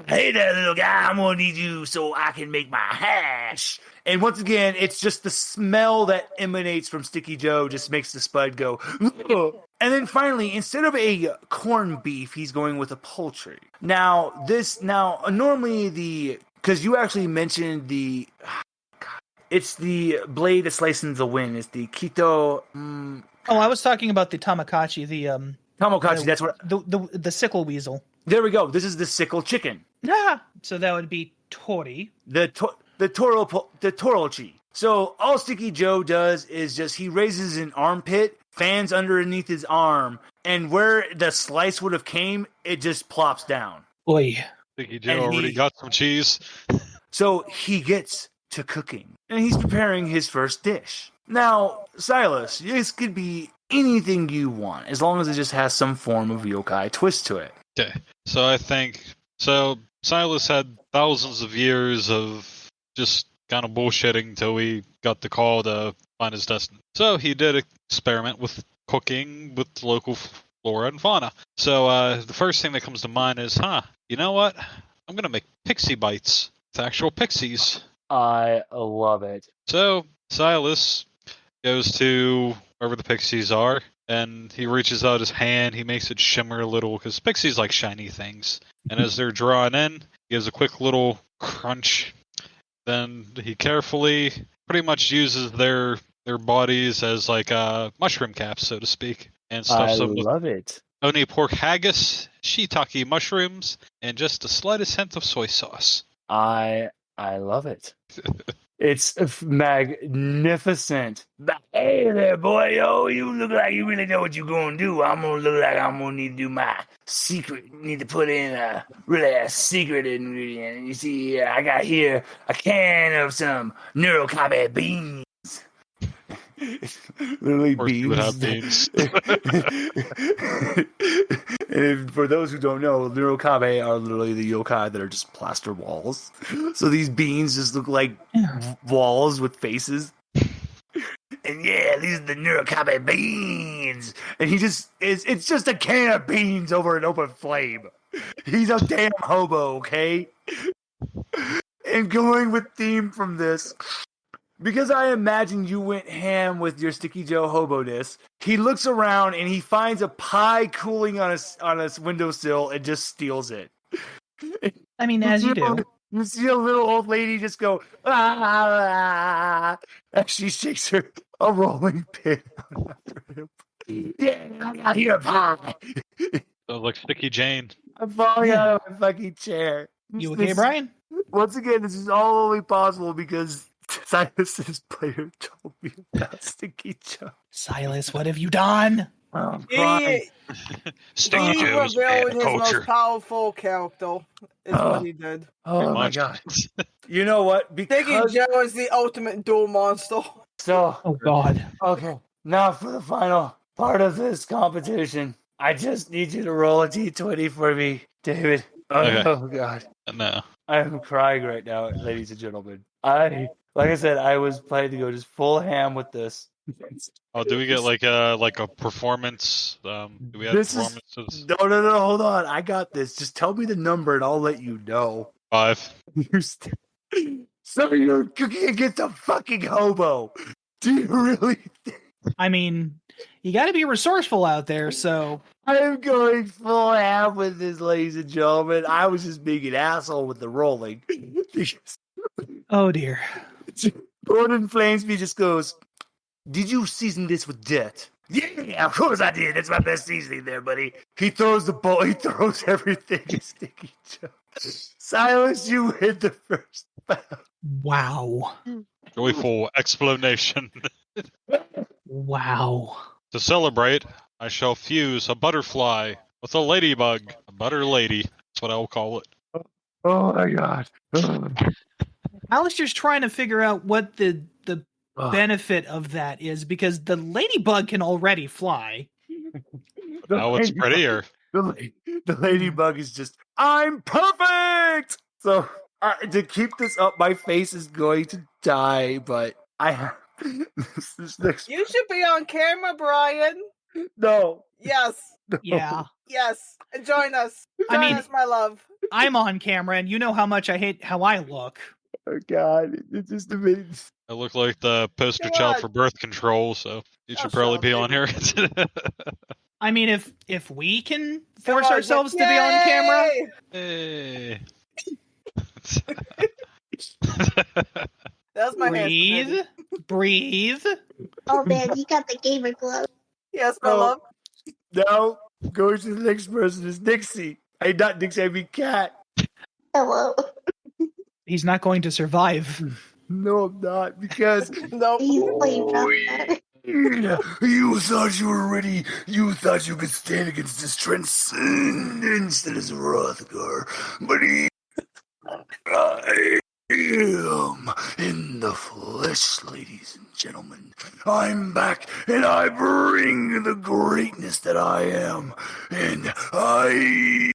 "Hey there, little guy, I'm gonna need you so I can make my hash." And once again, it's just the smell that emanates from Sticky Joe just makes the Spud go, "Ugh." And then finally, instead of a corned beef, he's going with a poultry. Now, normally because you actually mentioned it's the blade that slices the wind. It's the Kito. Oh, I was talking about the Tamakachi, the Tamokachi, that's what. the sickle weasel. There we go. This is the sickle chicken. Yeah. So that would be Tori. The Torochi. So all Sticky Joe does is just he raises an armpit, fans underneath his arm, and where the slice would have came, it just plops down. Oi. Sticky Joe And already got some cheese. So he gets to cooking, and he's preparing his first dish. Now, Silas, this could be anything you want, as long as it just has some form of yokai twist to it. Okay, so Silas had thousands of years of just kind of bullshitting until he got the call to find his destiny. So he did experiment with cooking with local flora and fauna. So the first thing that comes to mind is, you know what? I'm going to make pixie bites with actual pixies. I love it. So Silas goes to wherever the pixies are, and he reaches out his hand. He makes it shimmer a little, because pixies like shiny things. And as they're drawing in, he gives a quick little crunch. Then he carefully pretty much uses their bodies as like mushroom caps, so to speak, and stuffs them with it. oni pork haggis, shiitake mushrooms, and just the slightest hint of soy sauce. I love it. It's magnificent. Hey there, boy. Oh, you look like you really know what you're going to do. I'm going to look like I'm going to need to do my secret. Need to put in a secret ingredient. You see, I got here a can of some neurocabe beans. Literally Of course you would have beans. beans. And for those who don't know, neurokabe are literally the yokai that are just plaster walls. So these beans just look like walls with faces. And yeah, these are the neurokabe beans. And it's just a can of beans over an open flame. He's a damn hobo, okay? And going with theme from this, because I imagine you went ham with your Sticky Joe hobo-ness, he looks around and he finds a pie cooling on a windowsill and just steals it. I mean, as you do. You see a little old lady just go, ah, as she shakes a rolling pin after him. Yeah, I got here a pie. So like Sticky Jane. I'm falling out of my fucking chair. You okay, Brian? Once again, this is all only possible because Silas's player told me about Sticky Joe. Silas, what have you done? I'm crying. Stinky He Joe's revealed bad his culture. most powerful character, is Oh. what he did. Oh my Much. god. You know what? Stinky Because Joe is the ultimate duel monster. so Oh God. okay. Now for the final part of this competition. I just need you to roll a d20 for me, David. Okay. Oh god. No. I'm crying right now, ladies and gentlemen. Like I said, I was planning to go just full ham with this. Oh, do we get like a performance? Do we have This is performances? no. Hold on, I got this. Just tell me the number, and I'll let you know. 5. So you're cooking against a fucking hobo. Do you really think I mean, you got to be resourceful out there. So I'm going full ham with this, ladies and gentlemen? I was just being an asshole with the rolling. Because oh dear. Gordon Flamesby just goes, "Did you season this with dirt?" Yeah, of course I did. That's my best seasoning there, buddy. He throws the bowl. He throws everything at Sticky Joe. Silas, you hit the first round. Wow. Joyful explanation. Wow. To celebrate, I shall fuse a butterfly with a ladybug. A butter lady. That's what I will call it. Oh my god. Alistair's trying to figure out what the Oh. benefit of that is because the ladybug can already fly. Now it's prettier. The ladybug is just, I'm perfect! So, to keep this up, my face is going to die, but I have this next. You should be on camera, Brian. No. Yes. No. Yeah. Yes. And join us. I Join mean- us, my love. I'm on camera and you know how much I hate how I look. Oh god, it's just amazing. I look like the poster Come child on. for birth control, so you should Oh, probably shut be up, on here. I mean, if we can Come force on, ourselves to be Yay! on camera, Hey. That's my hand. breathe. Oh man, you got the gamer glove. Yes, my Oh. love. Now, going to the next person is Nixie. Hey, not Nixie, I mean Cat. Hello. He's not going to survive. No, I'm not, because Nope. He's playing rough. you thought you were ready. You thought you could stand against this transcendence that is Rothgar. But I am in the flesh, ladies and gentlemen. I'm back, and I bring the greatness that I am. And I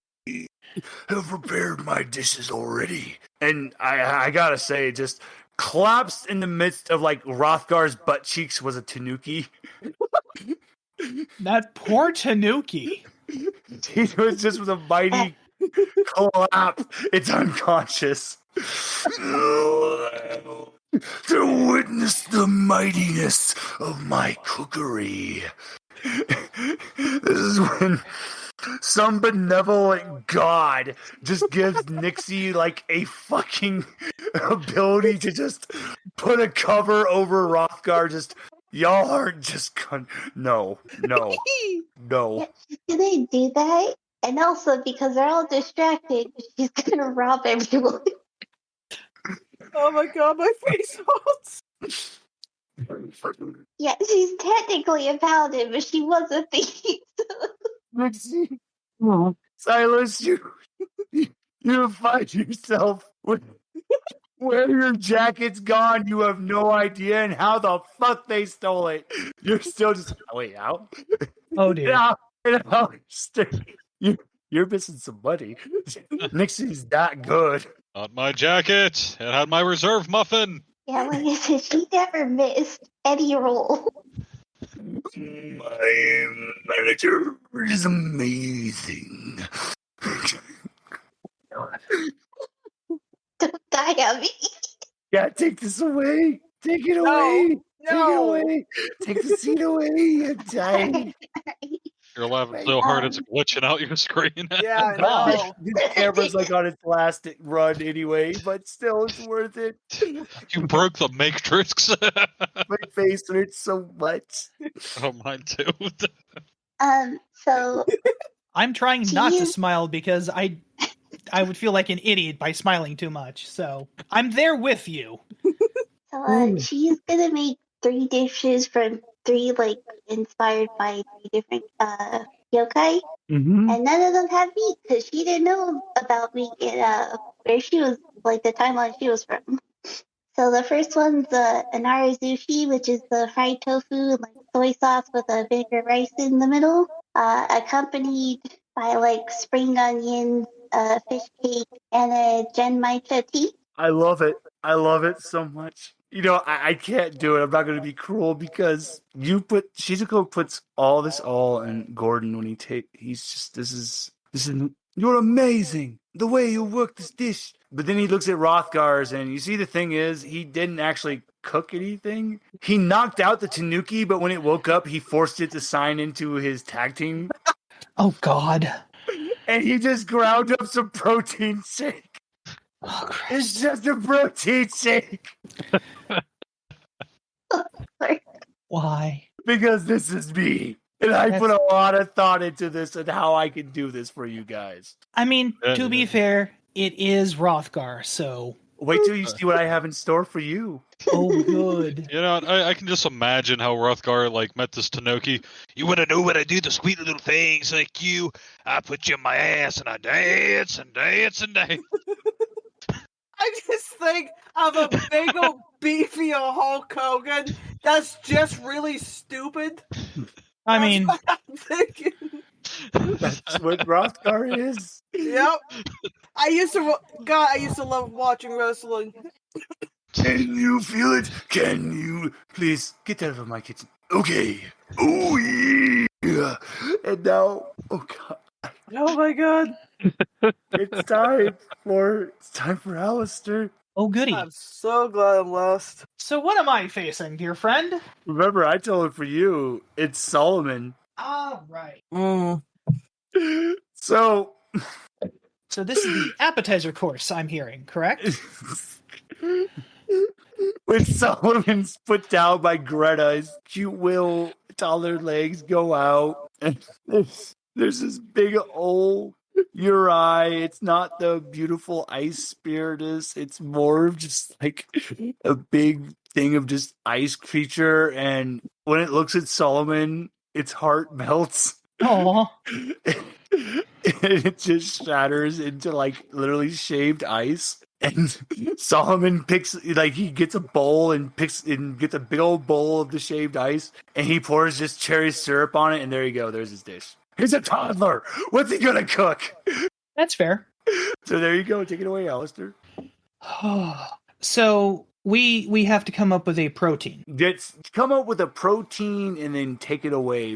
have prepared my dishes already. And I gotta say, just collapsed in the midst of like Rothgar's butt cheeks was a tanuki. That poor Tanuki. He was just with a mighty collapse. It's unconscious. To witness the mightiness of my cookery. This is when some benevolent god just gives Nixie like a fucking ability to just put a cover over Rothgar. Just y'all aren't just no. She's gonna do that, and also because they're all distracted, she's gonna rob everyone. Oh my god, my face hurts. Yeah, she's technically a paladin, but she was a thief. Nixie, Silas, you find yourself with where your jacket's gone. You have no idea, and how the fuck they stole it. You're still just wait out. Oh dear. You're missing some money. Nixie's that good. Not my jacket. It had my reserve muffin. Yeah, like I said, she never missed any role. My manager is amazing. Don't die on me. Yeah, take this away. Take it No, away. Take it no. away. Take the seat away. You dying. You're laughing so hard it's glitching out your screen. Yeah, I God, know. this camera's like on its last run anyway, but still, it's worth it. You broke the matrix. My face hurts so much. Oh, mine too. So I'm trying not to Jeez. smile because I would feel like an idiot by smiling too much. So I'm there with you. she's gonna make 3 dishes from three like inspired by three different yokai, Mm-hmm. and none of them have meat because she didn't know about meat in where she was, like the timeline she was from. So the first one's anarazushi, which is the fried tofu and like soy sauce with a vinegar rice in the middle, accompanied by like spring onions, fish cake, and a genmaicha tea. I love it. I love it so much. You know, I can't do it. I'm not going to be cruel because Shizuko puts all this all in Gordon when he's just, this is, you're amazing. The way you work this dish. But then he looks at Rothgar's and you see the thing is, he didn't actually cook anything. He knocked out the Tanuki, but when it woke up, he forced it to sign into his tag team. Oh, God. And he just ground up some protein shake. Oh, Christ. It's just a protein shake. Why? Because this is me. And I put a lot of thought into this and how I can do this for you guys. I mean, to be fair, it is Rothgar, so... Wait till you see what I have in store for you. Oh, good. You know, I can just imagine how Rothgar like met this Tanuki. You want to know what I do? The sweet little things like you. I put you in my ass and I dance and dance and dance. I just think of a big old beefy Hulk Hogan that's just really stupid. I mean, That's what I'm thinking. That's what Rothgar is. Yep. I used to love watching wrestling. Can you feel it? Can you? Please, get out of my kitchen. Okay. Oh, yeah. And now, oh, God. Oh my god. It's time for Alistair. oh, goody. I'm so glad I'm lost. So what am I facing, dear friend? Remember, I told him for you, it's Solomon. All right. So this is the appetizer course I'm hearing, correct? when Solomon's put down by Greta, his cute little toddler legs go out, and there's this big old Uri. It's not the beautiful ice spiritus. It's more of just like a big thing of just ice creature. And when it looks at Solomon, its heart melts. Aw. It just shatters into like literally shaved ice. And Solomon he gets a bowl and gets a big old bowl of the shaved ice, and he pours just cherry syrup on it, and there you go. There's his dish. He's a toddler. What's he gonna cook? That's fair. So there you go. Take it away, Alistair. So we have to come up with a protein. Come up with a protein and then take it away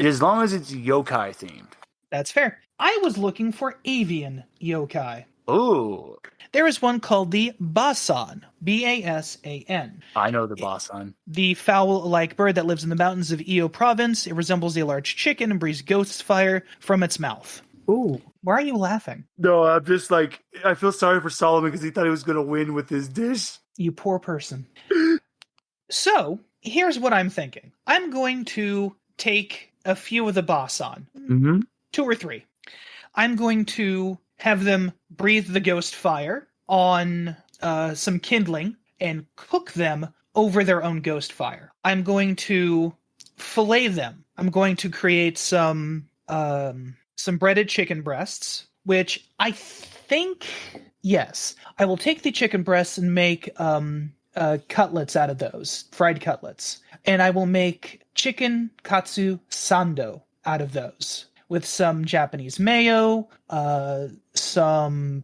as long as it's yokai themed. That's fair. I was looking for avian yokai. Oh, There is one called the Basan, Basan. I know the Basan. The fowl-like bird that lives in the mountains of Iyo province. It resembles a large chicken and breathes ghost fire from its mouth. Ooh, why are you laughing? No, I'm just like, I feel sorry for Solomon because he thought he was going to win with his dish. You poor person. So, here's what I'm thinking. I'm going to take a few of the Basan. Mm-hmm. 2 or 3. I'm going to have them breathe the ghost fire on some kindling and cook them over their own ghost fire. I'm going to fillet them. I'm going to create some breaded chicken breasts, which I think, yes, I will take the chicken breasts and make cutlets out of those, fried cutlets. And I will make chicken katsu sando out of those with some Japanese mayo, some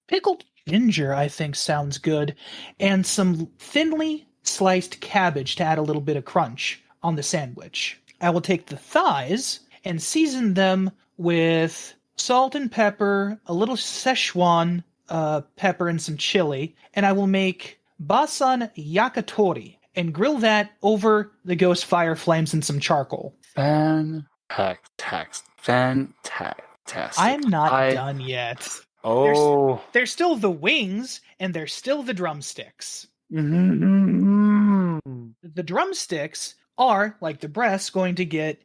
pickled ginger, I think sounds good, and some thinly sliced cabbage to add a little bit of crunch on the sandwich. I will take the thighs and season them with salt and pepper, a little Szechuan pepper, and some chili, and I will make basan yakitori and grill that over the ghost fire flames and some charcoal. Fantastic. I'm not done yet. Oh. There's still the wings, and there's still the drumsticks. Mm-hmm. The drumsticks are, like the breasts, going to get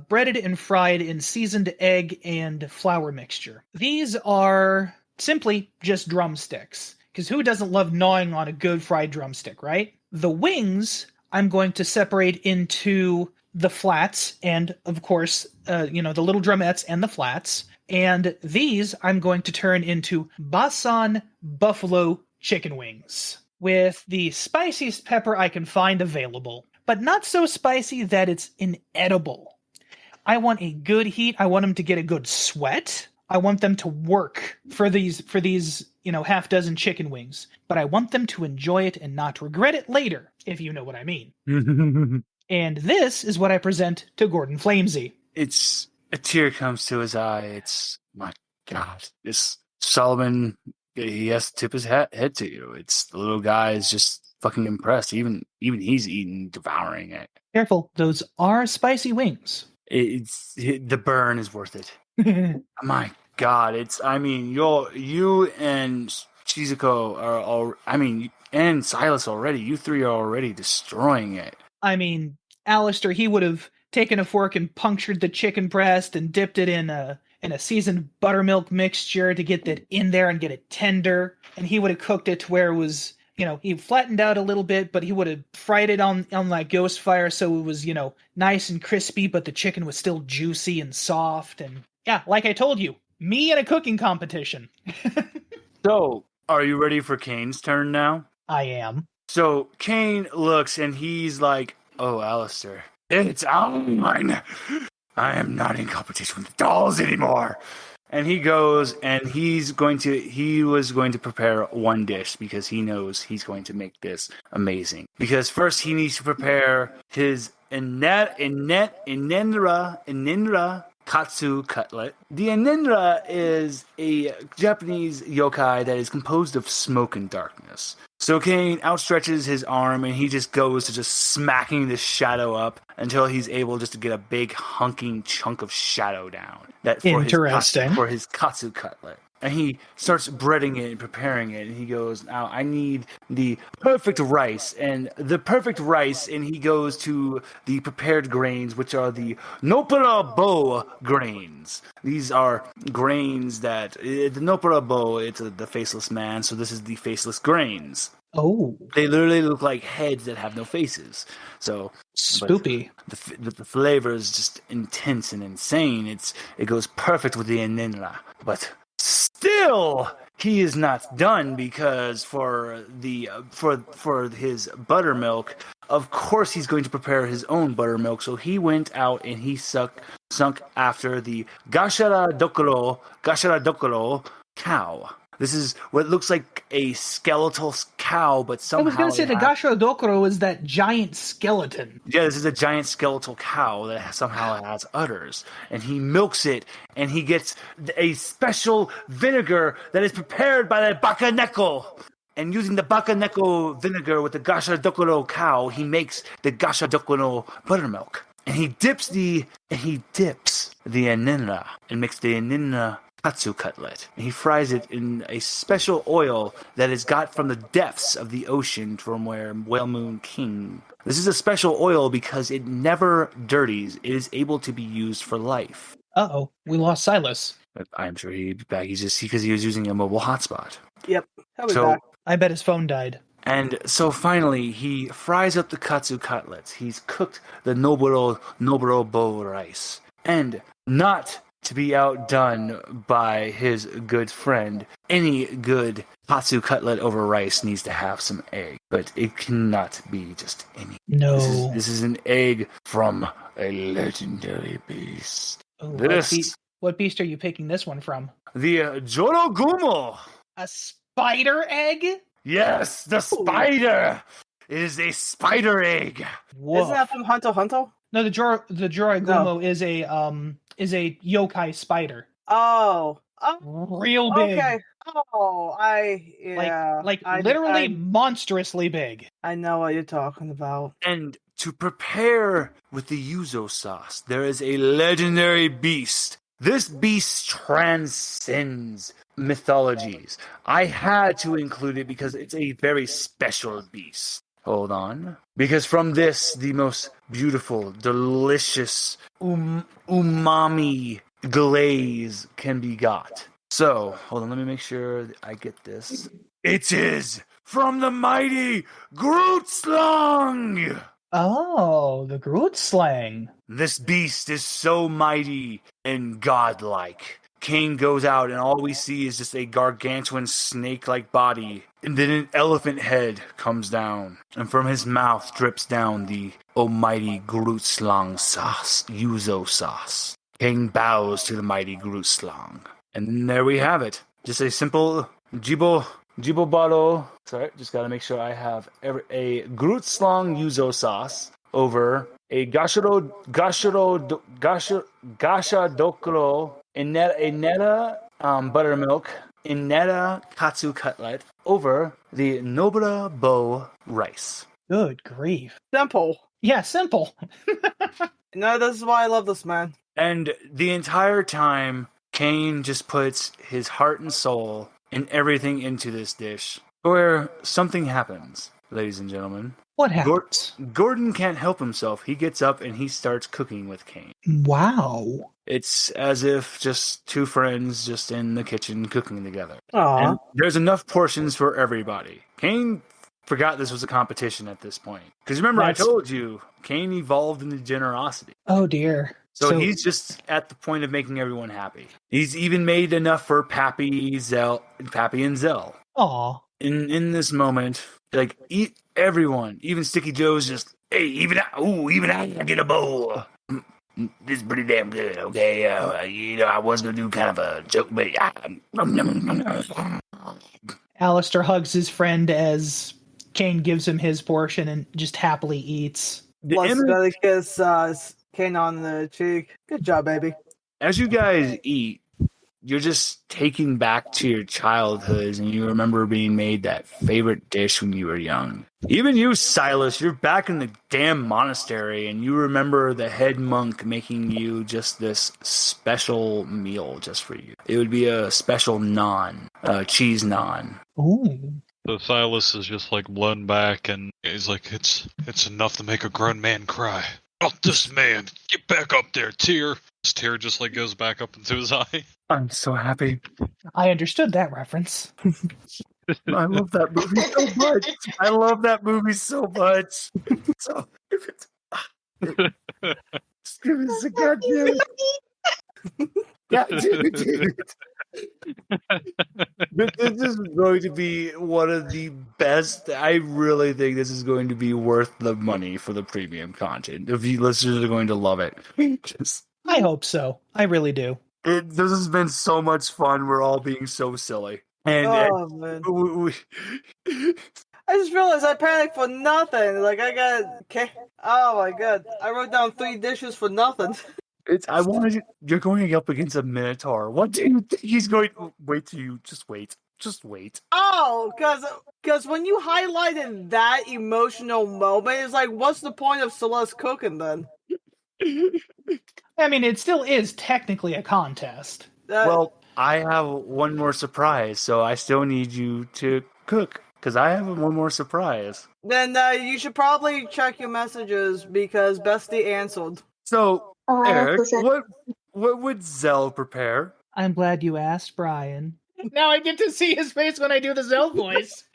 breaded and fried in seasoned egg and flour mixture. These are simply just drumsticks, because who doesn't love gnawing on a good fried drumstick, right? The wings I'm going to separate into the flats and, of course, the little drumettes and the flats. And these I'm going to turn into Basan buffalo chicken wings with the spiciest pepper I can find available, but not so spicy that it's inedible. I want a good heat. I want them to get a good sweat. I want them to work for these half dozen chicken wings, but I want them to enjoy it and not regret it later, if you know what I mean. And this is what I present to Gordon Flamesby. It's a tear comes to his eye. It's my God. This Solomon, he has to tip his head to you. It's the little guy is just fucking impressed. Even he's eating, devouring it. Careful, those are spicy wings. The burn is worth it. My God, you and Shizuko are all. And Silas already. You three are already destroying it. Alistair, he would have taken a fork and punctured the chicken breast and dipped it in a seasoned buttermilk mixture to get that in there and get it tender. And he would have cooked it to where it was, he flattened out a little bit, but he would have fried it on like ghost fire so it was, nice and crispy, but the chicken was still juicy and soft. And yeah, like I told you, me in a cooking competition. So, are you ready for Kane's turn now? I am. So, Kane looks and he's like, oh, Alistair, it's on. I am not in competition with the dolls anymore. And he goes and he was going to prepare one dish because he knows he's going to make this amazing. Because first he needs to prepare his Inenra Katsu cutlet. The Inenra is a Japanese yokai that is composed of smoke and darkness. So Kane outstretches his arm and he just goes to just smacking this shadow up until he's able just to get a big hunking chunk of shadow down. For his katsu cutlet. And he starts breading it and preparing it. And he goes, now I need the perfect rice. And he goes to the prepared grains, which are the Nopara Bo grains. These are grains that, the Nopara Bo, it's the faceless man, so this is the faceless grains. Oh. They literally look like heads that have no faces. So spoopy. The flavor is just intense and insane. It goes perfect with the Inenra. But still, he is not done because for his buttermilk, of course he's going to prepare his own buttermilk. So he went out and he sunk after the Gashara Dokoro cow. This is what looks like a skeletal cow, but somehow... I was going to say the Gashara Dokoro is that giant skeleton. Yeah, this is a giant skeletal cow that somehow has udders. And he milks it, and he gets a special vinegar that is prepared by the Bakaneko. And using the Bakaneko vinegar with the Gashara Dokoro cow, he makes the Gashara Dokoro buttermilk. And he dips the Inenra and makes the Inenra katsu cutlet. And he fries it in a special oil that is got from the depths of the ocean from where Whale Moon King. This is a special oil because it never dirties. It is able to be used for life. Uh-oh, we lost Silas. I'm sure he'd be back. He's just because he was using a mobile hotspot. Yep, he'll be back. I bet his phone died. And so finally, he fries up the katsu cutlets. He's cooked the Noburo Bo rice. And not to be outdone by his good friend, any good katsu cutlet over rice needs to have some egg. But it cannot be just any. No. This is an egg from a legendary beast. Oh, what beast are you picking this one from? The Jorogumo. A spider egg? Yes, the spider. It is a spider egg. Woof. Isn't that from Hunter x Hunter? No, the Jorogumo is a yokai spider. Oh. Real big. Okay. Oh, literally monstrously big. I know what you're talking about. And to prepare with the yuzu sauce, there is a legendary beast. This beast transcends mythologies. I had to include it because it's a very special beast. Hold on. Because from this, the most beautiful, delicious umami glaze can be got. So, hold on, let me make sure I get this. It is from the mighty Grootslong! Oh, the Groot slang. This beast is so mighty and godlike. Kane goes out, and all we see is just a gargantuan snake-like body. And then an elephant head comes down, and from his mouth drips down the almighty Groot-slang sauce, Yuzo sauce. Kane bows to the mighty Groot-slang. And there we have it. Just a simple Jibo bottle. Sorry, just gotta make sure I have a Groot-slang Yuzo sauce over a Gasha Dokuro Ineta buttermilk Ineta katsu cutlet over the Nobara Bo rice. Good grief. Simple. Yeah, simple. No, this is why I love this man. And the entire time, Kane just puts his heart and soul and everything into this dish, where something happens, ladies and gentlemen. What happens? Gordon can't help himself. He gets up and he starts cooking with Kane. Wow. It's as if just two friends just in the kitchen cooking together. Aww. And there's enough portions for everybody. Kane forgot this was a competition at this point. Because remember, I told you, Kane evolved into generosity. Oh, dear. So he's just at the point of making everyone happy. He's even made enough for Pappy and Zell. Aw. In this moment, like, eat everyone. Even Sticky Joe's just, hey, even I get a bowl. This is pretty damn good, okay? I was going to do kind of a joke, but... Alistair hugs his friend as Kane gives him his portion and just happily eats. Plus, another kiss Kane on the cheek. Good job, baby. As you guys eat, you're just taking back to your childhoods, and you remember being made that favorite dish when you were young. Even you, Silas, you're back in the damn monastery, and you remember the head monk making you just this special meal just for you. It would be a special naan, cheese naan. Ooh. So Silas is just like blown back, and he's like, it's enough to make a grown man cry. Not this man. Get back up there, tear. His tear just like goes back up into his eye. I'm so happy. I understood that reference. I love that movie so much. I love that movie so much. So, just give us a goddamn. Yeah, dude. This is going to be one of the best. I really think this is going to be worth the money for the premium content. If you listeners are going to love it. I hope so. I really do. This has been so much fun. We're all being so silly. And man. I just realized I panicked for nothing. Like, oh my god. I wrote down 3 dishes for nothing. You're going up against a Minotaur. What do you think he's going to... Wait till you... Just wait. Oh, because when you highlighted that emotional moment, it's like, what's the point of Celeste cooking then? I mean, it still is technically a contest. Well, I have one more surprise, so I still need you to cook, because I have one more surprise. Then you should probably check your messages, because Bestie answered. So, Eric, what would Zell prepare? I'm glad you asked, Brian. Now I get to see his face when I do the Zell voice.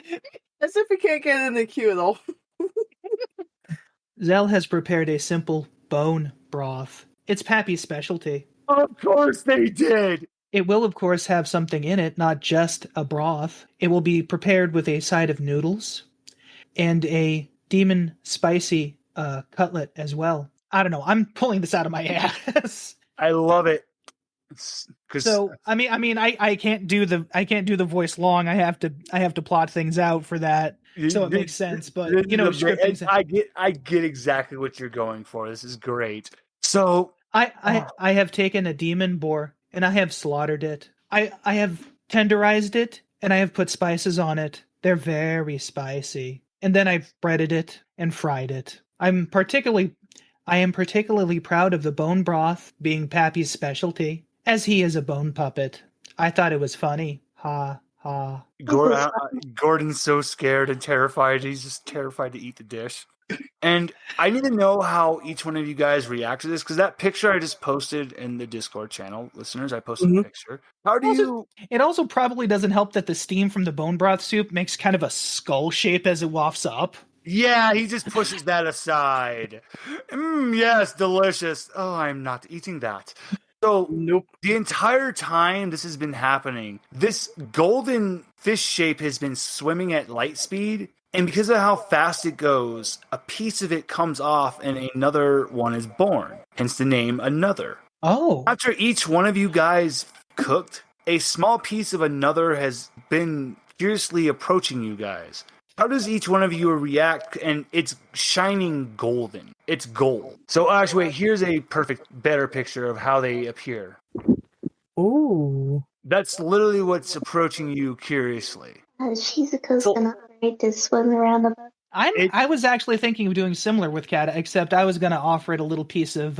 As if he can't get in the queue, though. Zell has prepared a simple bone broth. It's Pappy's specialty. Of course they did! It will, of course, have something in it, not just a broth. It will be prepared with a side of noodles and a demon spicy cutlet as well. I don't know. I'm pulling this out of my ass. I love it. So I can't do the voice long. I have to plot things out for that, so it makes sense. But scripting. I get exactly what you're going for. This is great. So I have taken a demon boar and I have slaughtered it. I have tenderized it and I have put spices on it. They're very spicy. And then I've breaded it and fried it. I am particularly proud of the bone broth being Pappy's specialty, as he is a bone puppet. I thought it was funny. Ha, ha. Gordon's so scared and terrified. He's just terrified to eat the dish. And I need to know how each one of you guys react to this, because that picture I just posted in the Discord channel, listeners, I posted a picture. How do you... It also probably doesn't help that the steam from the bone broth soup makes kind of a skull shape as it wafts up. Yeah, he just pushes that aside. Yes, delicious. Oh, I'm not eating that. So Nope. the entire time this has been happening, this golden fish shape has been swimming at light speed. And because of how fast it goes, a piece of it comes off and another one is born. Hence the name Another. Oh. After each one of you guys cooked, a small piece of another has been curiously approaching you guys. How does each one of you react? And it's shining golden. It's gold. So actually, wait, here's a better picture of how they appear. Ooh. That's literally what's approaching you curiously. Shizuko's So- gonna offer to swim around above. I was actually thinking of doing similar with Kat, except I was going to offer it a little piece of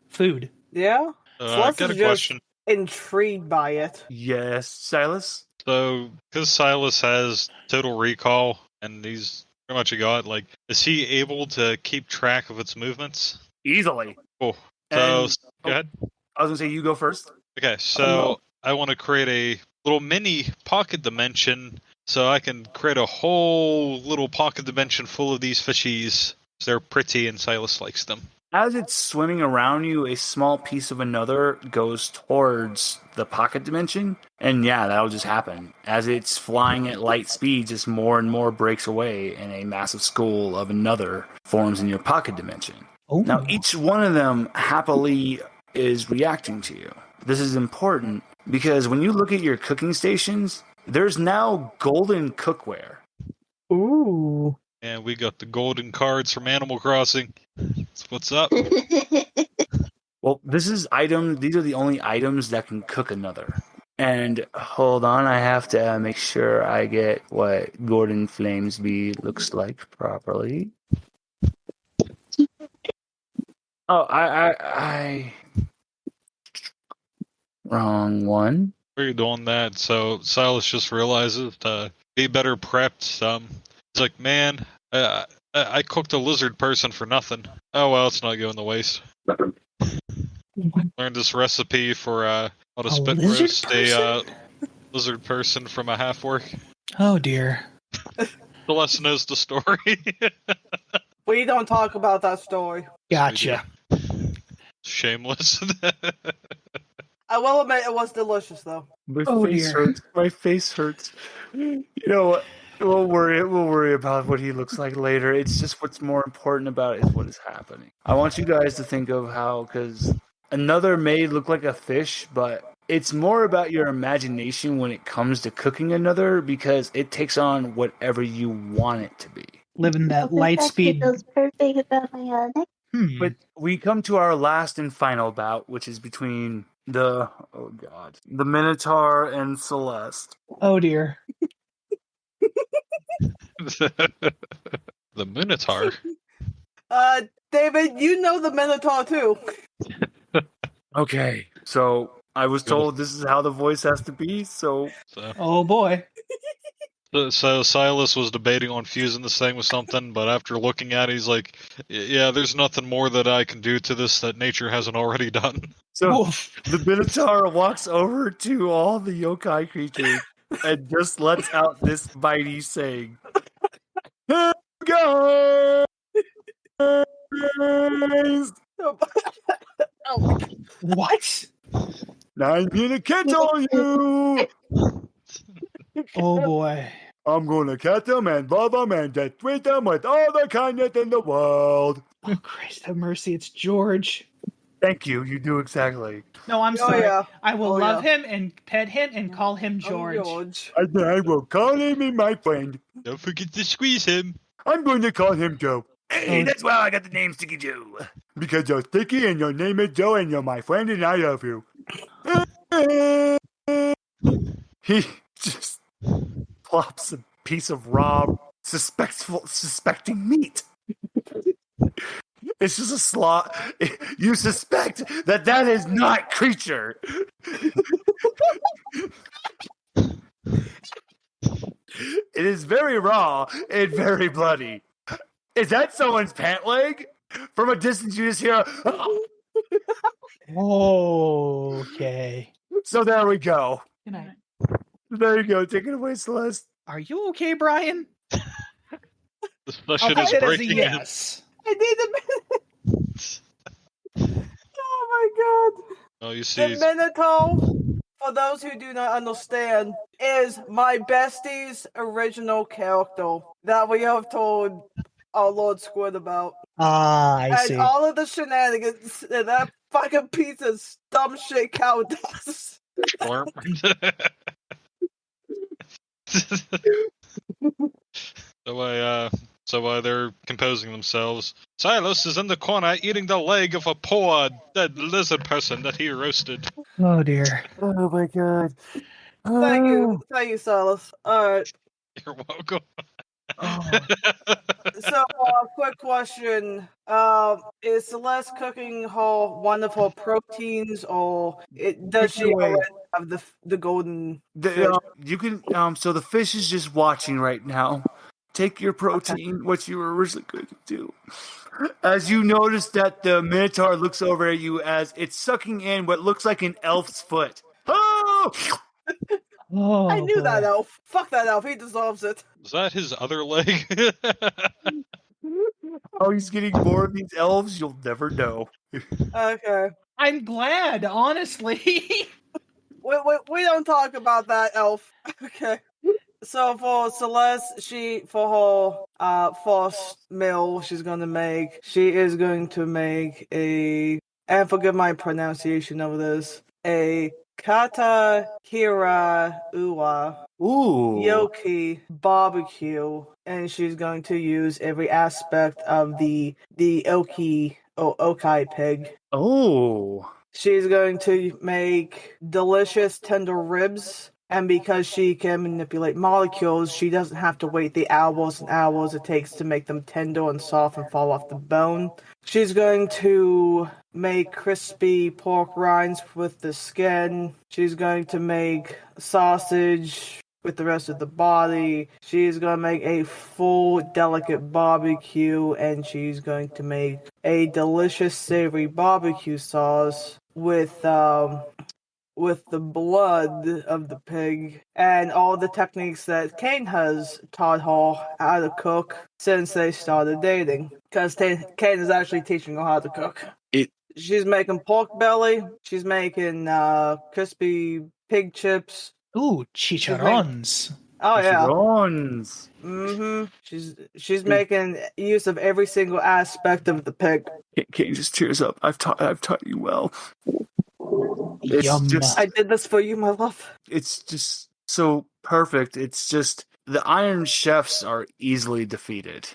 food. Yeah? I got a question. Intrigued by it. Yes, Silas? So, because Silas has total recall and he's pretty much a god, like, is he able to keep track of its movements? Easily. Cool. So, And- go ahead. I was going to say, you go first. Okay, so I want to create a little mini pocket dimension so I can create a whole little pocket dimension full of these fishies. They're pretty and Silas likes them. As it's swimming around you, a small piece of another goes towards the pocket dimension. And yeah, that'll just happen. As it's flying at light speed, just more and more breaks away, and a massive school of another forms in your pocket dimension. Oh. Now, each one of them happily is reacting to you. This is important because when you look at your cooking stations, there's now golden cookware. Ooh. And we got the golden cards from Animal Crossing. That's what's up. Well, these are the only items that can cook another. And hold on, I have to make sure I get what Gordon Flamesby looks like properly. Oh, I wrong one. Where you doing that? So Silas just realizes to be better prepped. He's like, man, I cooked a lizard person for nothing. Oh well, it's not going to waste. Learned this recipe for how to spit lizard roast a person? lizard person from a half orc. Oh dear. The lesson is the story. We don't talk about that story. Gotcha. Shameless. I will admit it was delicious, though. My Oh, face dear. hurts. My face hurts. You know what? We'll worry about what he looks like later. It's just what's more important about it is what is happening. I want you guys to think of how, because another may look like a fish, but it's more about your imagination when it comes to cooking another, because it takes on whatever you want it to be. Living that light speed. Feels perfect about my neck. But we come to our last and final bout, which is between the Minotaur and Celeste. Oh dear. The Minotaur. David, you know the Minotaur too. Okay, so I was told this is how the voice has to be, so Oh boy. So Silas was debating on fusing this thing with something, but after looking at it, he's like, yeah, there's nothing more that I can do to this that nature hasn't already done. Oof. the Minotaur walks over to all the yokai creatures and just lets out this mighty saying. Guys! What? Now I'm gonna catch all you! Oh boy. I'm gonna catch them and love them and just treat them with all the kindness in the world. Oh Christ have mercy, it's George. Thank you, you do exactly. No, I'm Oh, sorry. yeah. I will Oh, love yeah. him and pet him and call him George. George. I will call him my friend. Don't forget to squeeze him. I'm going to call him Joe. Hey, Oh. that's why I got the name Sticky Joe. Because you're sticky and your name is Joe and you're my friend and I love you. He just plops a piece of raw, suspecting meat. It's just a slot. You suspect that is not creature. It is very raw and very bloody. Is that someone's pant leg? From a distance, you just hear. Okay. So there we go. Good night. There you go. Take it away, Celeste. Are you okay, Brian? The shit I'll is take it as a breaking yes. I need a minute. Oh my god. Oh, you The see, Minotaur, for those who do not understand, is my bestie's original character that we have told our Lord Squid about. I And see. all of the shenanigans that fucking piece of dumb shit cow does. Slurp. So while they're composing themselves, Silas is in the corner eating the leg of a poor dead lizard person that he roasted. Oh dear. Oh my god. Thank you, Silas. Alright, You're welcome. Oh. so quick question. Is Celeste cooking her wonderful proteins, or does she away. already have the golden fish? You can so the fish is just watching right now. Take your protein, what you were originally going to do. As you notice that the Minotaur looks over at you as it's sucking in what looks like an elf's foot. Oh! Oh, I knew that boy. elf. Fuck that elf. He deserves it. Is that his other leg? Oh, he's getting more of these elves? You'll never know. Okay. I'm glad, honestly. We don't talk about that elf. Okay. So for Celeste, for her first meal she is going to make a, and forgive my pronunciation of this, a kata hira ua Ooh. yoki barbecue, and she's going to use every aspect of the okai pig. Oh. She's going to make delicious tender ribs, and because she can manipulate molecules, she doesn't have to wait the hours and hours it takes to make them tender and soft and fall off the bone. She's going to make crispy pork rinds with the skin. She's going to make sausage with the rest of the body. She's going to make a full delicate barbecue, and she's going to make a delicious savory barbecue sauce with the blood of the pig and all the techniques that Kane has taught her how to cook since they started dating. Because Kane is actually teaching her how to cook. She's making pork belly. She's making crispy pig chips. Ooh, chicharrones. Oh yeah. Chicharrones. She's making use of every single aspect of the pig. Kane just tears up. I've taught you well. It's Yum. just I did this for you, my love. it's just so perfect. It's just the Iron Chefs are easily defeated.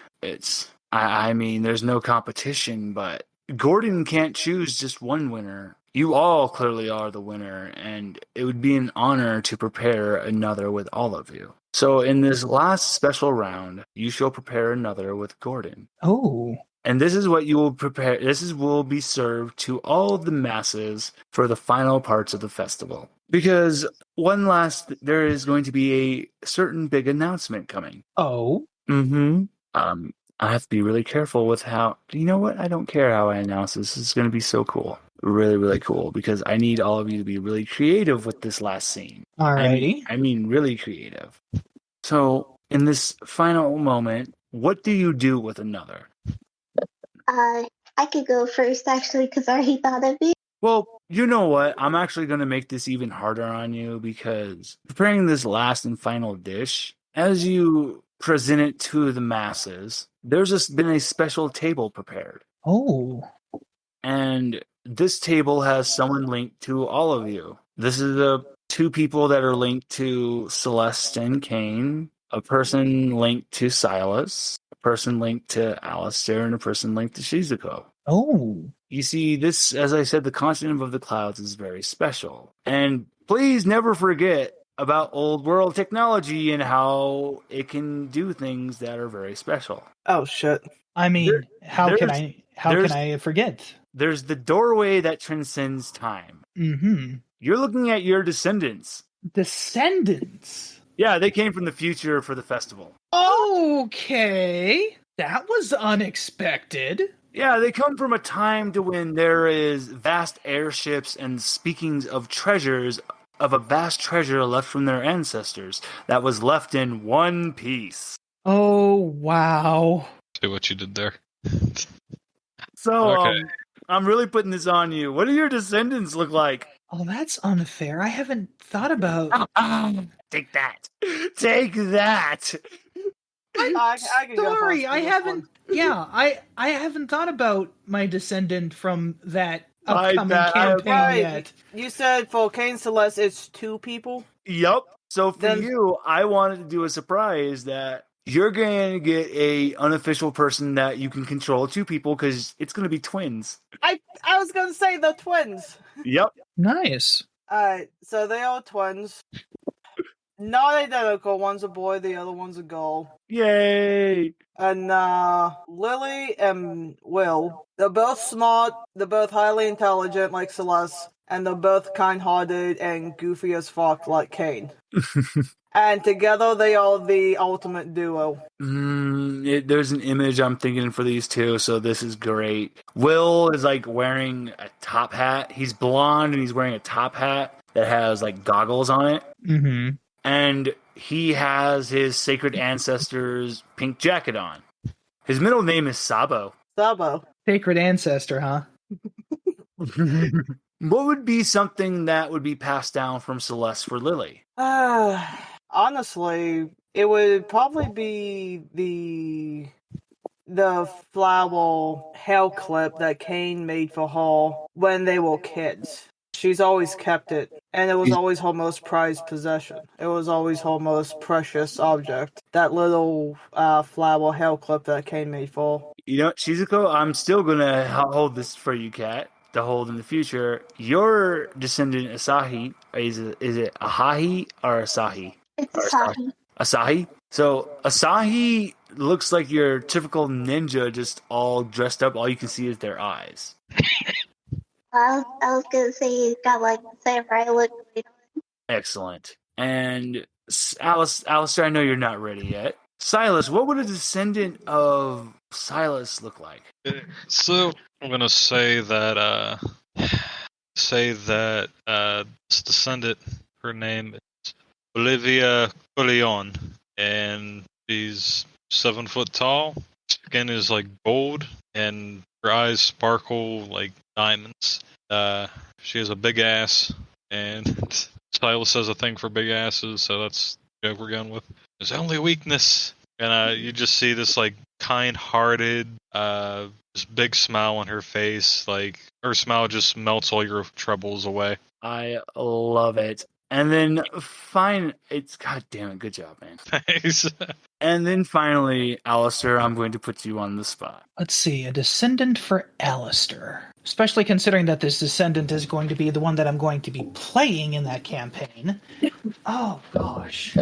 I mean, there's no competition, but Gordon can't choose just one winner. You all clearly are the winner, and it would be an honor to prepare another with all of you. So in this last special round, you shall prepare another with Gordon. Oh. And this is what you will prepare. Will be served to all of the masses for the final parts of the festival. Because there is going to be a certain big announcement coming. Oh. Mm-hmm. I have to be really careful with how. You know what? I don't care how I announce this. It's going to be so cool, really, really cool. Because I need all of you to be really creative with this last scene. Alrighty. I mean, really creative. So in this final moment, what do you do with another? I could go first, actually, because I already thought of it. Well, you know what? I'm actually going to make this even harder on you because preparing this last and final dish, as you present it to the masses, there's been a special table prepared. Oh. And this table has someone linked to all of you. This is the two people that are linked to Celeste and Kane, a person linked to Silas, a person linked to Alistair, and a person linked to Shizuko. Oh. You see, this, as I said, the continent of the clouds is very special. And please never forget about old world technology and how it can do things that are very special. Oh shit. I mean, how can I forget? There's the doorway that transcends time. Mm-hmm. You're looking at your descendants. Descendants? Yeah, they came from the future for the festival. Okay. That was unexpected. Yeah, they come from a time to when there is vast airships and speakings of treasures, of a vast treasure left from their ancestors that was left in one piece. Oh, wow. See what you did there. So, Okay. I'm really putting this on you. What do your descendants look like? Oh, that's unfair. I haven't thought about... Take that. Take that. I can go Sorry, first I for this haven't... Yeah, I haven't thought about my descendant from that My upcoming bad. campaign Right. yet. You said for Kane Celeste, it's 2 people. Yup. So for Then- you, I wanted to do a surprise that you're going to get a unofficial person that you can control 2 people because it's going to be twins. I was gonna say the twins. Yep. Nice. Alright, so they are twins. Not identical. One's a boy, the other one's a girl. Yay. And Lily and Will, they're both smart, they're both highly intelligent like Celeste, and they're both kind-hearted and goofy as fuck like Kane. And together they are the ultimate duo. There's an image I'm thinking for these 2, so this is great. Will is like wearing a top hat. He's blonde and he's wearing a top hat that has like goggles on it. Mm-hmm. And he has his sacred ancestors' pink jacket on. His middle name is Sabo. Sabo. Sacred ancestor, huh? What would be something that would be passed down from Celeste for Lily? Honestly, it would probably be the flower hair clip that Kane made for her when they were kids. She's always kept it, and it was always her most prized possession. It was always her most precious object. That little flower hair clip that Kane made for her. You know, Shizuko, I'm still gonna hold this for you, Kat, to hold in the future. Your descendant Asahi, is it Ahahi or Asahi? It's Or Asahi. Asahi? So Asahi looks like your typical ninja, just all dressed up. All you can see is their eyes. I was gonna say he's got like the samurai look. Excellent. And Alistair, I know you're not ready yet. Silas, what would a descendant of Silas look like? So I'm gonna say that this descendant, her name is Olivia Coleon, and she's 7 foot tall. Skin is like gold, and her eyes sparkle like diamonds. She has a big ass, and Silas has a thing for big asses, so that's the joke we're going with. His only weakness, and you just see this like kind-hearted, this big smile on her face. Like her smile just melts all your troubles away. I love it. And then it's god damn it, good job, man. Nice. And then finally, Alistair, I'm going to put you on the spot. Let's see, a descendant for Alistair. Especially considering that this descendant is going to be the one that I'm going to be playing in that campaign. Oh, gosh.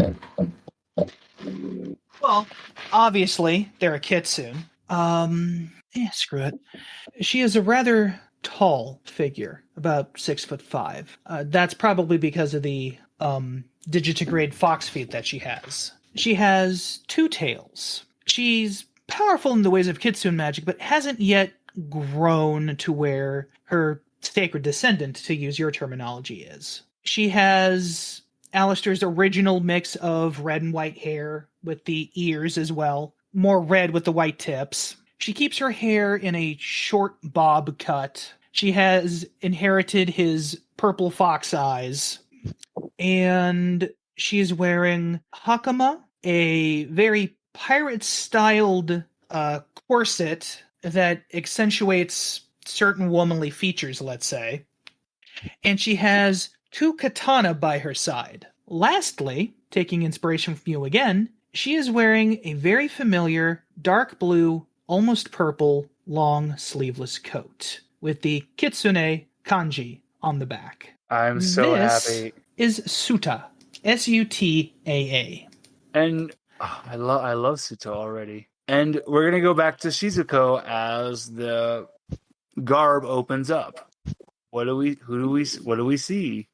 Well, obviously, they're a kitsune. Screw it. She is a rather tall figure, about 6'5". That's probably because of the digitigrade fox feet that she has. She has 2 tails. She's powerful in the ways of kitsune magic, but hasn't yet grown to where her sacred descendant, to use your terminology, is. She has Alistair's original mix of red and white hair, with the ears as well. More red with the white tips. She keeps her hair in a short bob cut. She has inherited his purple fox eyes. And she's wearing hakama, a very pirate-styled corset that accentuates certain womanly features, let's say. And she has 2 katana by her side. Lastly, taking inspiration from you again, she is wearing a very familiar dark blue, almost purple, long sleeveless coat with the Kitsune kanji on the back. I'm so happy. Is Suta. Sutaa. And I love Suto already. And we're gonna go back to Shizuko as the garb opens up. What do we see?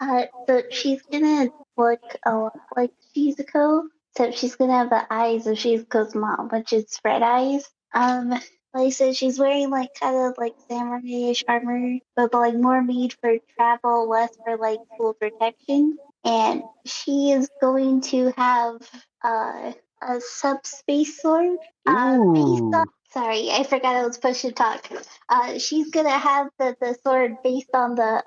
So she's gonna look a lot like Shizuko, so she's gonna have the eyes of Shizuko's mom, which is red eyes. Like I said, she's wearing like kind of like samurai-ish armor, but like more made for travel, less for like full protection. And she is going to have a subspace sword. Based on, sorry, I forgot I was supposed to talk. She's gonna have the sword based on the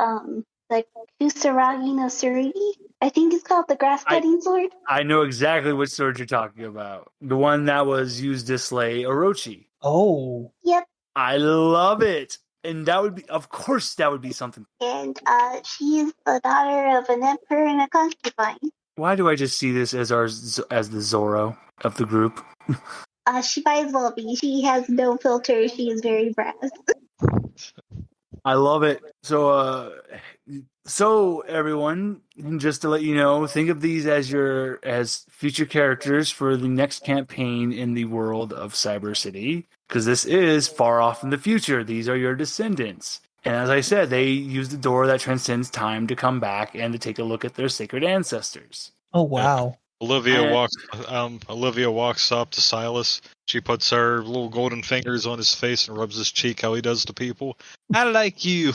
Kusaragi no Tsurugi. I think it's called the grass cutting sword. I know exactly what sword you're talking about. The one that was used to slay Orochi. Oh. Yep. I love it. And that would be, of course, that would be something. And she's the daughter of an emperor and a concubine. Why do I just see this as as the Zorro of the group? She might as well be. She has no filter. She is very brass. I love it. So everyone, just to let you know, think of these as future characters for the next campaign in the world of Cyber City, because this is far off in the future. These are your descendants. And as I said, they use the door that transcends time to come back and to take a look at their sacred ancestors. Oh, wow. Olivia walks up to Silas. She puts her little golden fingers on his face and rubs his cheek how he does to people. I like you.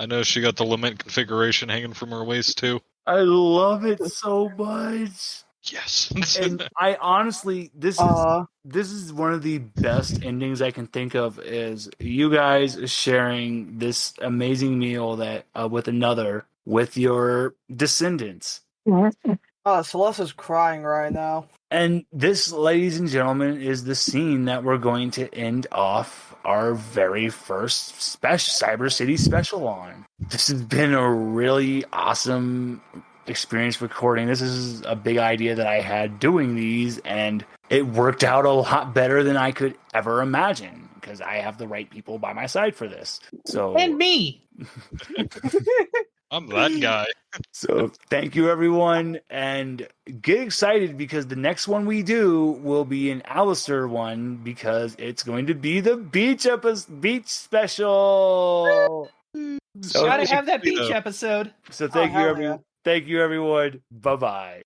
I know she got the lament configuration hanging from her waist too. I love it so much. Yes. And I honestly, this is one of the best endings I can think of, is you guys sharing this amazing meal that with your descendants. Celeste's crying right now. And this, ladies and gentlemen, is the scene that we're going to end off our very first Cyber City special on. This has been a really awesome experience recording. This is a big idea that I had doing these, and it worked out a lot better than I could ever imagine, because I have the right people by my side for this. So, And me. I'm that guy. So thank you, everyone, and get excited, because the next one we do will be an Alistair one, because it's going to be the beach special. Gotta have that beach episode. So thank you, hell yeah. Thank you, everyone. Bye bye.